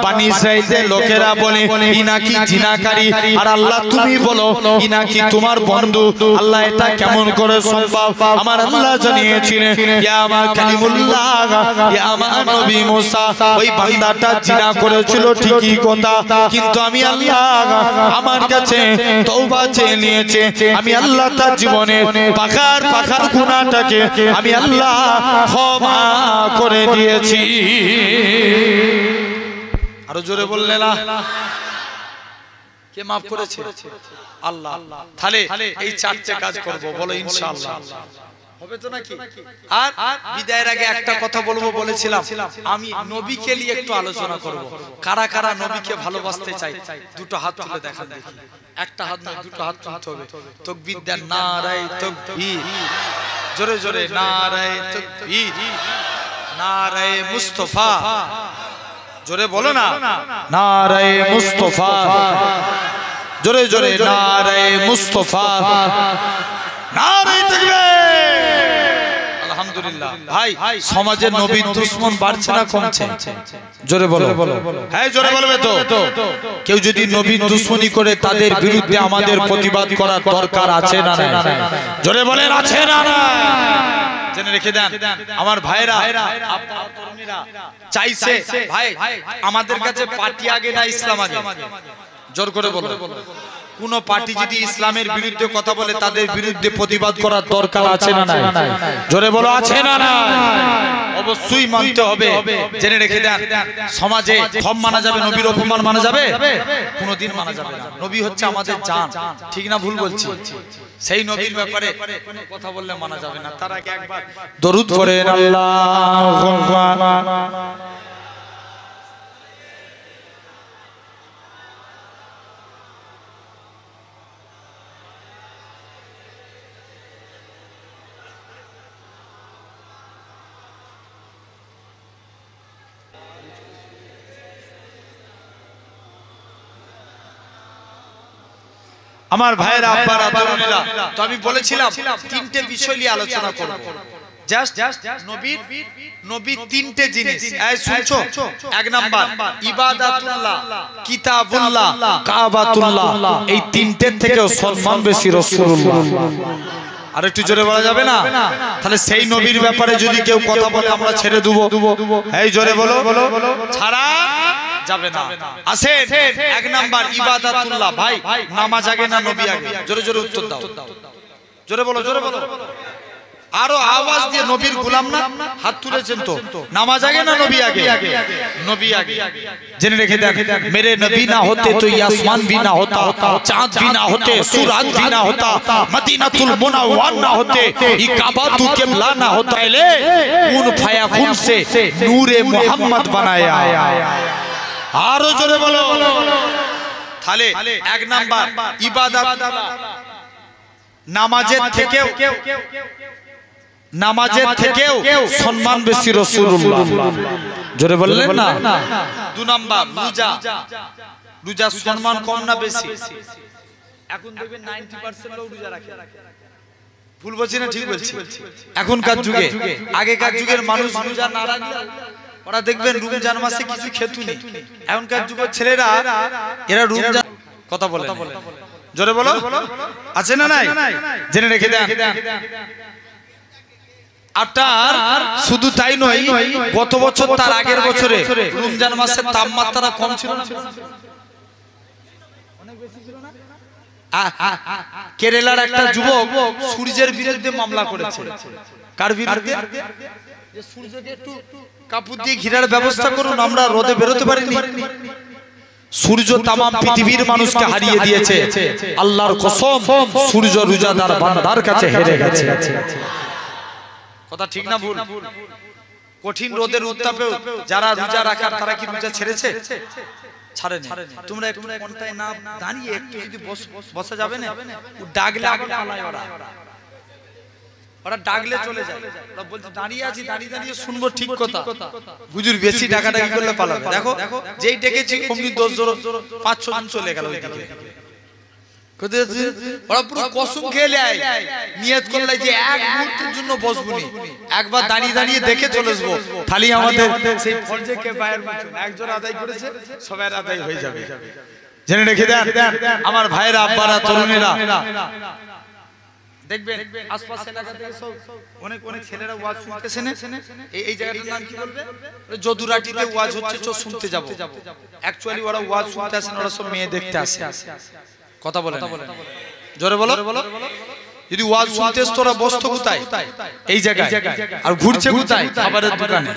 Speaker 2: বনি ইসরাইলদের লোকেরা বলে ই নাকি জিনাকারী, আর আল্লাহ তুমি বলো ই নাকি তোমার বন্ধু, আল্লাহ এটা কেমন করে সম্ভব? আমার আল্লাহ জানিয়েছিলেন, ইয়া আমার কালিমুল্লাহ, ইয়া আমার নবী মুসা, ওই বান্দাটা জিনা করেছিল ঠিকই কথা, কিন্তু আমি আল্লাহ আমার কাছে তওবা চেয়ে নিয়েছে, আমি আল্লাহ তার জীবনের পাখার গুনাহটাকে আমি আল্লাহ ক্ষমা করে দিয়েছি।
Speaker 1: আরো জোরে বললে না? কে maaf করেছে? আল্লাহ। তাহলে এই 4টে কাজ করব, বলো ইনশাআল্লাহ হবে তো নাকি? আর বিদায়ের আগে একটা কথা বলবো বলেছিলাম, আমি নবীকে নিয়ে একটু আলোচনা করব। কারা কারা নবীকে ভালোবাসতে চাই, 2টো হাত তুলে দেখান দেখি। একটা হাত নয়, 2টো হাত তুলতে হবে। তাকবীর দেন, নারায়ে তাকবীর, জোরে জোরে নারায়ে তাকবীর, নারায়ে মুস্তাফা, জোরে বলো না,
Speaker 2: নারায়ে মুস্তাফা, জোরে জোরে নারায়ে মুস্তাফা, নারায়ে তাকবীর।
Speaker 1: আলহামদুলিল্লাহ। ভাই, সমাজের নবীর দুশমন বাড়ছে না কমছে? জোরে বলো।
Speaker 2: হ্যাঁ, জোরে বলবে তো।
Speaker 1: কেউ যদি নবীর দুশমনি করে তাদের বিরুদ্ধে আমাদের প্রতিবাদ করার দরকার আছে না নাই?
Speaker 2: জোরে বলেন, আছে না না?
Speaker 1: জেনে রেখে দেন আমার ভাইরা, চাইছে ভাই আমাদের কাছে পার্টি আগে না ইসলাম আগে? জোর করে বলো। কোন পার্টি যদি ইসলামের বিরুদ্ধে কথা বলে তাদের বিরুদ্ধে প্রতিবাদ করার দরকার আছে না নাই?
Speaker 2: জোরে বলো, আছে না না?
Speaker 1: অবশ্যই মানতে হবে। জেনে রেখে দেন, সমাজে কম মানা যাবে, নবীর অপমান মানা যাবে? কোনোদিন মানা যাবে না। নবী হচ্ছে আমাদের জান, ঠিক না ভুল বলছি? সেই নবীর ব্যাপারে কোনো কথা বললে মানা যাবে না। তার আগে একবার
Speaker 2: দরুদ পড়েন, আল্লাহুম্মা।
Speaker 1: আমার ভাইয়েরা, আব্বারা, তরুণীরা, তো আমি বলেছিলাম 3টে বিষয় নিয়ে আলোচনা করব। জাস্ট নবী 3টে জিনিস। এই শুনছো? 1 নাম্বার ইবাদাতুল্লাহ, কিতাবুল্লাহ, কাবাতুল্লাহ। এই 3টের থেকেও সম্মান বেশি রাসূলুল্লাহ। আর একটু জোরে বলা যাবে না? তাহলে সেই নবীর ব্যাপারে যদি কেউ কথা বলে আমরা ছেড়ে দেব। এই জোরে বলো, ছাড়া যাবে না। আসেন এক নাম্বার ইবাদাতুল্লাহ। ভাই নামাজ আগে না নবী আগে? জোরে জোরে উত্তর দাও, জোরে বলো, জোরে বলো, আরো আওয়াজ দিয়ে। নবীর গোলাম না? হাত তুলেছেন তো। নামাজ আগে না নবী আগে? নবী আগে। জেনে রেখে দেন, মেরে নবী না হতে তো ये आसमान भी ना होता, चांद भी ना होते, सूरज भी ना होता, मदीनातुल मुनव्वर ना होते, ये काबा तू किबला ना होता, ले कून फयाकुन से नूरे मोहम्मद बनाया। আরো জোরে বলো। তাহলে এক নাম্বার ইবাদত। নামাজের থেকেও সম্মান বেশি রাসূলুল্লাহ। জোরে বললেন না? 2 নাম্বার রোজা সম্মান কম না বেশি? এখন দেখবেন 90% লোক রোজা রাখে। ভুল বলছি না ঠিক বলছি? এখনকার যুগে, আগেকার যুগের মানুষ রোজা না রাখলে ওরা দেখবেন রমজান মাসে কিছু খেতুনি। এখনকার যুগের ছেলেরা এরা রমজান কথা বলে। জোরে বলো, আছে না নাই? জেনে রেখে দেন। আপনার শুধু তাই নয়, গত বছর তার আগের বছরে রমজান মাসের তাপমাত্রা কম ছিল না? অনেক বেশি ছিল না? কেরালার একটা যুবক সূর্যের বিরুদ্ধে মামলা করেছে। কার বিরুদ্ধে? যে সূর্যকে একটু কাপড় দিয়ে ঘিরার ব্যবস্থা করুন, আমরা রোদে বেরোতে পারিনি। সূর্য তাম পৃথিবীর মানুষকে হারিয়ে দিয়েছে। আল্লাহর কসম, সূর্য রোজাদার বান্দার কাছে হেরে গেছে। কথা ঠিক না ভুল? কঠিন রোদের উত্তাপে যারা রোজা রাখার তারা কি রোজা ছেড়েছে? ছাড়েনি। তোমরা একটু কোনটায় না দাঁড়িয়ে একটু যদি বসা যাবে না? ডাকলে আগে পালায় ওরা ডাকলে চলে যায়। ওরা বলছে দাঁড়িয়ে আছি, দাঁড়িয়ে দাঁড়িয়ে শুনবো, ঠিক কথা। হুজুর বেশি ডাকাডাকি করলে পালাবে। দেখো যেই ডেকেছি অমনি 10 জন 5-6 জন চলে গেল ওইদিকে। ওরা পুরো কসম খেয়ে নেয়, নিয়ত করলে যে এক মুহূর্তের জন্য বসবুনি, একবার দাঁড়িয়ে দাঁড়িয়ে দেখে চলে আসবো। খালি আমাদের সেই ফরজে কিফায়ার মতন একজন আদায় করেছে, সবার আদায় হয়ে যাবে। জেনে রেখে দেন আমার ভাইরা, আব্বারা, তরুণেরা, দেখবেন আশপাশ এলাকা থেকে সব অনেক ছেলেরা ওয়াজ শুনতেছে না। এই জায়গাটার নাম কি বলবে? যদুরাটিতে ওয়াজ হচ্ছে, চো শুনতে যাব। অ্যাকচুয়ালি ওরা ওয়াজ শুনতে আসে না, ওরা সব মেয়ে দেখতে আসে। কথা বলে জোরে বলো। যদি ওয়াজ শুনতে তোরা বসতো কোথায়? এই জায়গায়। আর ঘুরছে কোথায়? খাবারের দোকানে।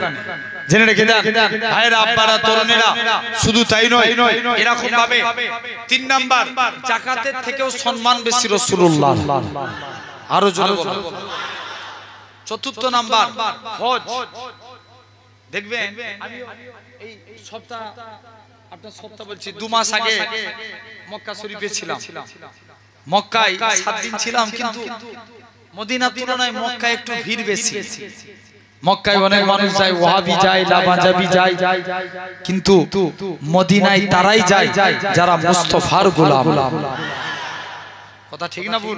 Speaker 1: জেনে রেখে দেন ভাইরা, আব্বারা, তরুণেরা, শুধু তাই নয়, এরকম ভাবে 3 নাম্বার যাকাতের থেকেও সম্মান বেশি রাসূলুল্লাহ। আরো জোরে বলো। 4 নাম্বার হজ। দেখবেন আমি এই সপ্তাহ, আপনার সপ্তাহ বলছি 2 মাস আগে মক্কা শরীফে ছিলাম। মক্কায় 7 দিন ছিলাম, কিন্তু মদিনার তুলনায় মক্কায় একটু ভিড় বেশি। মক্কায় অনেক মানুষ যায়, ওয়াহাবি যায়, লাবাজাবি যায়, কিন্তু মদিনায় তারাই যায় যারা মুস্তাফার গোলাম। কথা ঠিক না ভুল?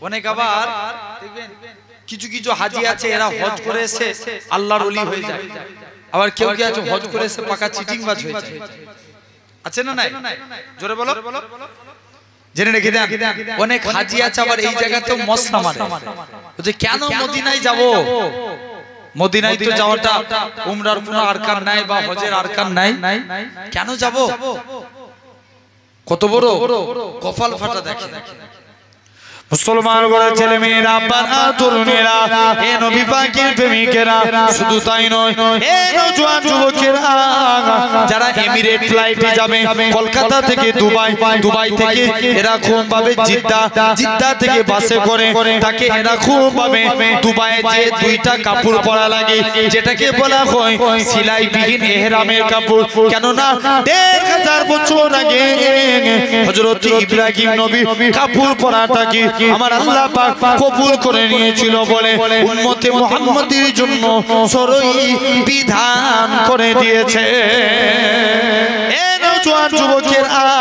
Speaker 1: অনেক আবার দেখবেন কিছু কিছু হাজি আছে, এরা হজ করে এসে আল্লাহর ওলি হয়ে যায়। আবার কেউ কেউ আছে হজ করে এসে পাকা চিটিংবাজ হয়ে যায়। আছে না নাই? জোরে বলো। জেনে রেখে দেন অনেক হাজি আছে আবার এই জায়গাতেও মশলা মারে, যে কেন মদিনায় যাব? মদিনায় তো যাওয়াটা উমরার কোনো আরকান নাই বা হজের আরকান নাই, কেন যাব? কত বড় কপাল ফাটা দেখে। মুসলমান ঘরের ছেলে মেয়েরা, পাড়া তরুণেরা, হে নবী পাকের প্রেমিকেরা, শুধু তাই নয়, হে নওজোয়ান যুবকেরা, যারা এমিরেট ফ্লাইটে যাবে কলকাতা থেকে দুবাই, দুবাই থেকে এরকম ভাবে জিদ্দা, জিদ্দা থেকে বাসে করে, তাকে এরকম ভাবে দুবাইয়ে যে 2টা কাপড় পরা লাগে, যেটাকে বলা হয় সেলাইবিহীন ইহরামের কাপড়। কেননা 1000 বছর আগে হযরত ইব্রাহিম নবী কাপড় পরাটাকে আমার আল্লাহ পাক কবুল করে নিয়েছিল বলে উম্মতে মুহাম্মাদের জন্য সরই বিধান করে দিয়েছে। এ নওজোয়ান যুবকেরা,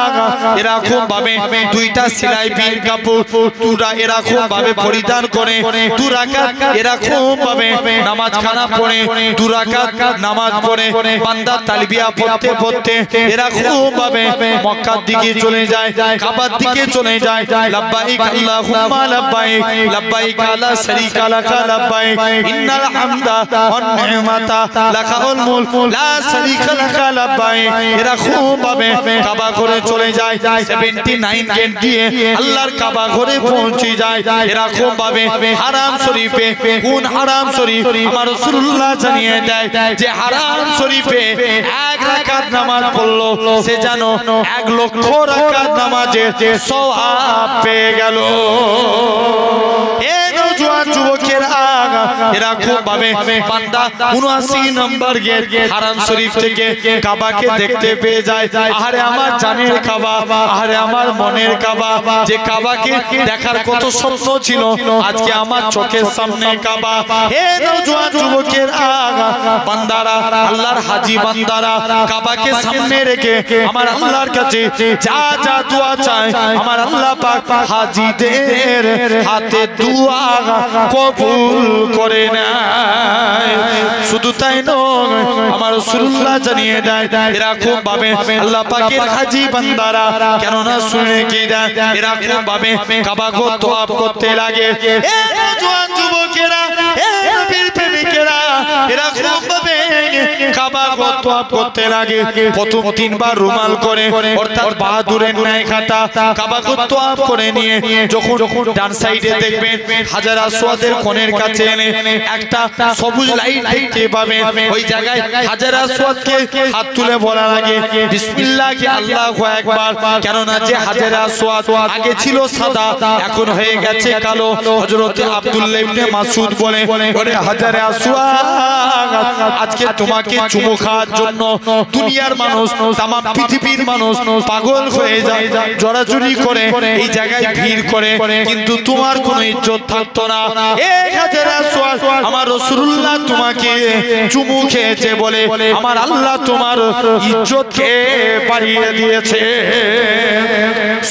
Speaker 2: এরকম ভাবে দুইটা সেলাই বিন কাপড় তুরা এরকম ভাবে পরিধান করে 2 রাকাত এরকম ভাবে নামাজ খানা পড়ে 2 রাকাত নামাজ পড়ে বান্দা তালবিয়া পড়তে পড়তে এরকম ভাবে মক্কার দিকে চলে যায় কাবার দিকে চলে যায় লাব্বাইক আল্লাহুম্মা লাব্বাইক লাব্বাইক লা শারীকা লাকা লাব্বাইক ইন্নাল হামদা ওয়ান নি'মাতা লাকাল মুলক লা শারীকা লাকা লাব্বাইক এরকম ভাবে কাবা ঘরে চলে যায় 79 গেট দিয়ে আল্লাহর কাবা ঘরে পৌঁছে যায় এরকম ভাবে হারাম শরীফে কোন হারাম শরীফ আমার রাসূলুল্লাহ জানিয়ে দেয় যে হারাম শরীফে 1 রাকাত নামাজ পড়লো সে জানো 1 লক্ষ রাকাত নামাজের সওয়াব পেয়ে গেল। এ নওজোয়ান যুবকেরা এরকম ভাবে বান্দা 79 নম্বর গেট হারাম শরীফ থেকে কাবাকে দেখতে পেয়ে যায়। আরে আমার জানের কাবা, আরে আমার মনের কাবা, যে কাবাকে দেখার কত স্বপ্ন ছিল আজকে আমার চোখের সামনে কাবা। হে নওজোয়ান যুবকেরা বান্দারা আল্লাহর হাজী বান্দারা কাবাকে সামনে রেখে আমার আল্লাহর কাছে যা যা দোয়া চায় আমার আল্লাহ পাক হাজীদের হাতে দোয়া কবুল করে নেয়। শুধু তাই নয় আমার রাসূলুল্লাহ জানিয়ে দেয় এরকম ভাবে আল্লাহ পাকের হাজী বান্দারা কেন না শুনে কি দেয় এরকম ভাবে কাবা ঘর তওয়াফ করতে লাগে। এ নওজোয়ান যুবকেরা এ নবীর প্রেমিকেরা এরকম ভাবে কাবা ঘর তওয়াফ করতে লাগে। প্রথম 3 বার রুমাল করে অর্থাৎ বাহাদুরের ন্যায় খাটা কাবা ঘর তওয়াফ করে নিয়ে যখন ডান সাইডে দেখবেন হাজার আসওয়াদের কোণের কাছে এনে একটা সবুজ লাইট দেখতে পাবেন। ওই জায়গায় হাজার আসওয়াদকে হাত তুলে বলা লাগে বিসমিল্লাহি আল্লাহু আকবার। কেন না যে হাজার আসওয়াদ আগে ছিল সাদা এখন হয়ে গেছে কালো। হযরত আব্দুল্লাহ ইবনে মাসউদ বলে ওরে হাজার আসওয়াদ আজকে তোমাকে চুমু খাওয়ার জন্য দুনিয়ার মানুষ তামাম পৃথিবীর মানুষ পাগল হয়ে যায়, জড়াজড়ি করে এই জায়গায় ভিড় করে, কিন্তু তোমার কোনো ইজ্জত থাকতো না। এই হাজার আসওয়াদ আমার রাসূলুল্লাহ তোমাকে চুমু খেয়েছে বলে আমার আল্লাহ তোমার ইজ্জতকে বাড়িয়ে দিয়েছে।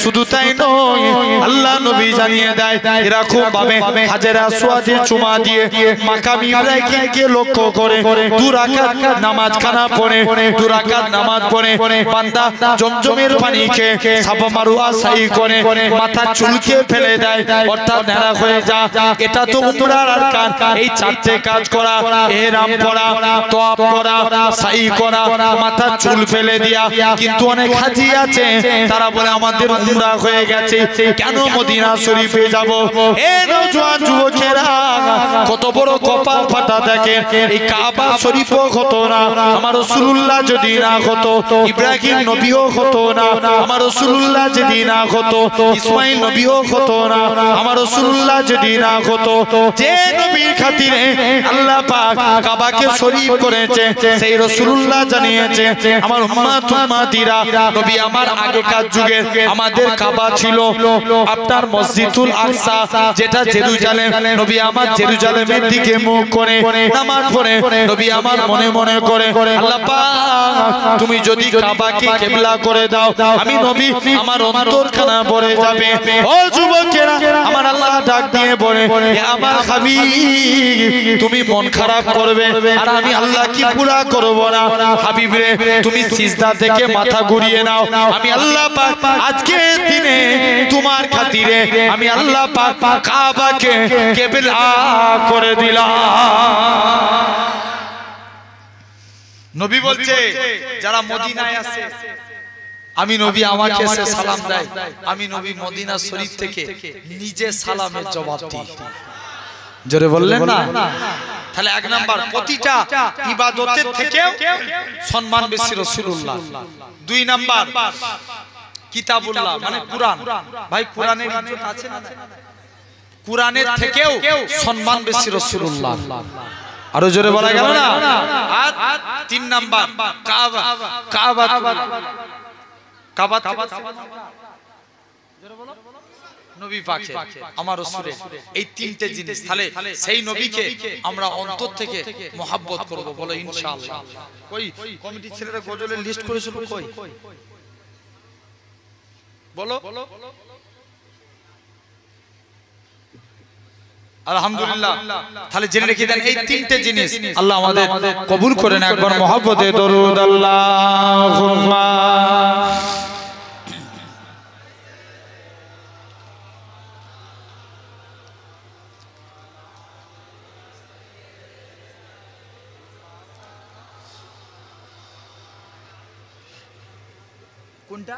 Speaker 2: শুধু তাই নয় আল্লাহ নবী জানিয়ে দেয় এরকম ভাবে হাজার আসওয়াদে চুমা দিয়ে মাকাম ইব্রাহিমকে লক্ষ্য করে 2 রাকাত নামাজ খানা পড়ে 2 রাকাত নামাজ পড়ে বান্দা জমজমের পানি খেয়ে সাফা মারওয়া সাই করে মাথা চুলকে ফেলে দেয় অর্থাৎ নেড়া হয়ে যা। এটা তো উমরার আরকান। এই 4টে কাজ করা ইহরাম পরা তওয়াফ করা সাই করা মাথা চুল ফেলে দিয়া। কিন্তু অনেক হাজী আছে তারা বলে আমাদের উমরা হয়ে গেছে কেন মদিনা শরীফে যাব। এ নওজোয়ান যুবকেরা কত বড় কপাল ফাটা দেখেন। এই কাবা শরীফও হতো না আমার রাসূলুল্লাহ যদি না হতো, ইব্রাহিম নবীও হতো না আমার রাসূলুল্লাহ যদি না হতো, ইসমাইল নবীও হতো না আমার রাসূলুল্লাহ যদি না হতো। যে নবীর খাতিরে আল্লাহ পাক কাবাকে শরীফ করেছে সেই রাসূলুল্লাহ জানিয়েছে আমার উম্মত উম্মতিরা নবী আমার আগেকার যুগে আমাদের কাবা ছিল আপনার মসজিদুল আকসা যেটা জেরুজালেম। নবী আমার জেরুজালেমের দিকে মুখ করে নামাজ পড়ে নবী আমার মনে মনে করে আল্লাহ পাক তুমি যদি কাবাকে কিবলা করে দাও আমি নবী আমার অন্তরখানা ভরে যাবে। ও যুবকেরা আমার আল্লাহ ডাক দিয়ে বলে আমার হাবিব তুমি মন খারাপ করবে আর আমি আল্লাহ কি পুরা করব না। হাবিব রে তুমি সিজদা থেকে মাথা ঘুরিয়ে নাও, আমি আল্লাহ পাক আজকে দিনে তোমার খাতিরে আমি আল্লাহ পাক কাবাকে কিবলা করে দিলাম। নবী বলছে যারা মদিনায় আছে আমি নবী আমাকে এসে সালাম দেয় আমি নবী মদিনা শরীফ থেকে নিজে সালামের জবাব দিই। জোরে বললেন না? তাহলে 1 নাম্বার প্রতিটা ইবাদতের থেকে সম্মান বেশি রাসূলুল্লাহ। 2 নাম্বার কিতাবুল্লাহ মানে কুরআন। ভাই কুরআনের ইজ্জত আছে না? কুরআনের থেকেও সম্মান বেশি রাসূলুল্লাহ। আরো জোরে বলা গেল না? আর 3 নাম্বার কাবা। কাবা কাবা জোরে বলো নবী পাকের আমার রাসূলের এই 3টে জিনিস। তাহলে সেই নবীকে আমরা অন্তর থেকে মহব্বত করব বলো ইনশাআল্লাহ। কই কমিটি ছেলেরা গজলের লিস্ট করেছিল কই?
Speaker 1: বলো আলহামদুলিল্লাহ। তাহলে জেনে রেখে দেন এই তিনটে জিনিস আল্লাহ আমাদের কবুল করেন। একবার মহব্বতে দরুদ আল্লাহুম্মা। কোনটা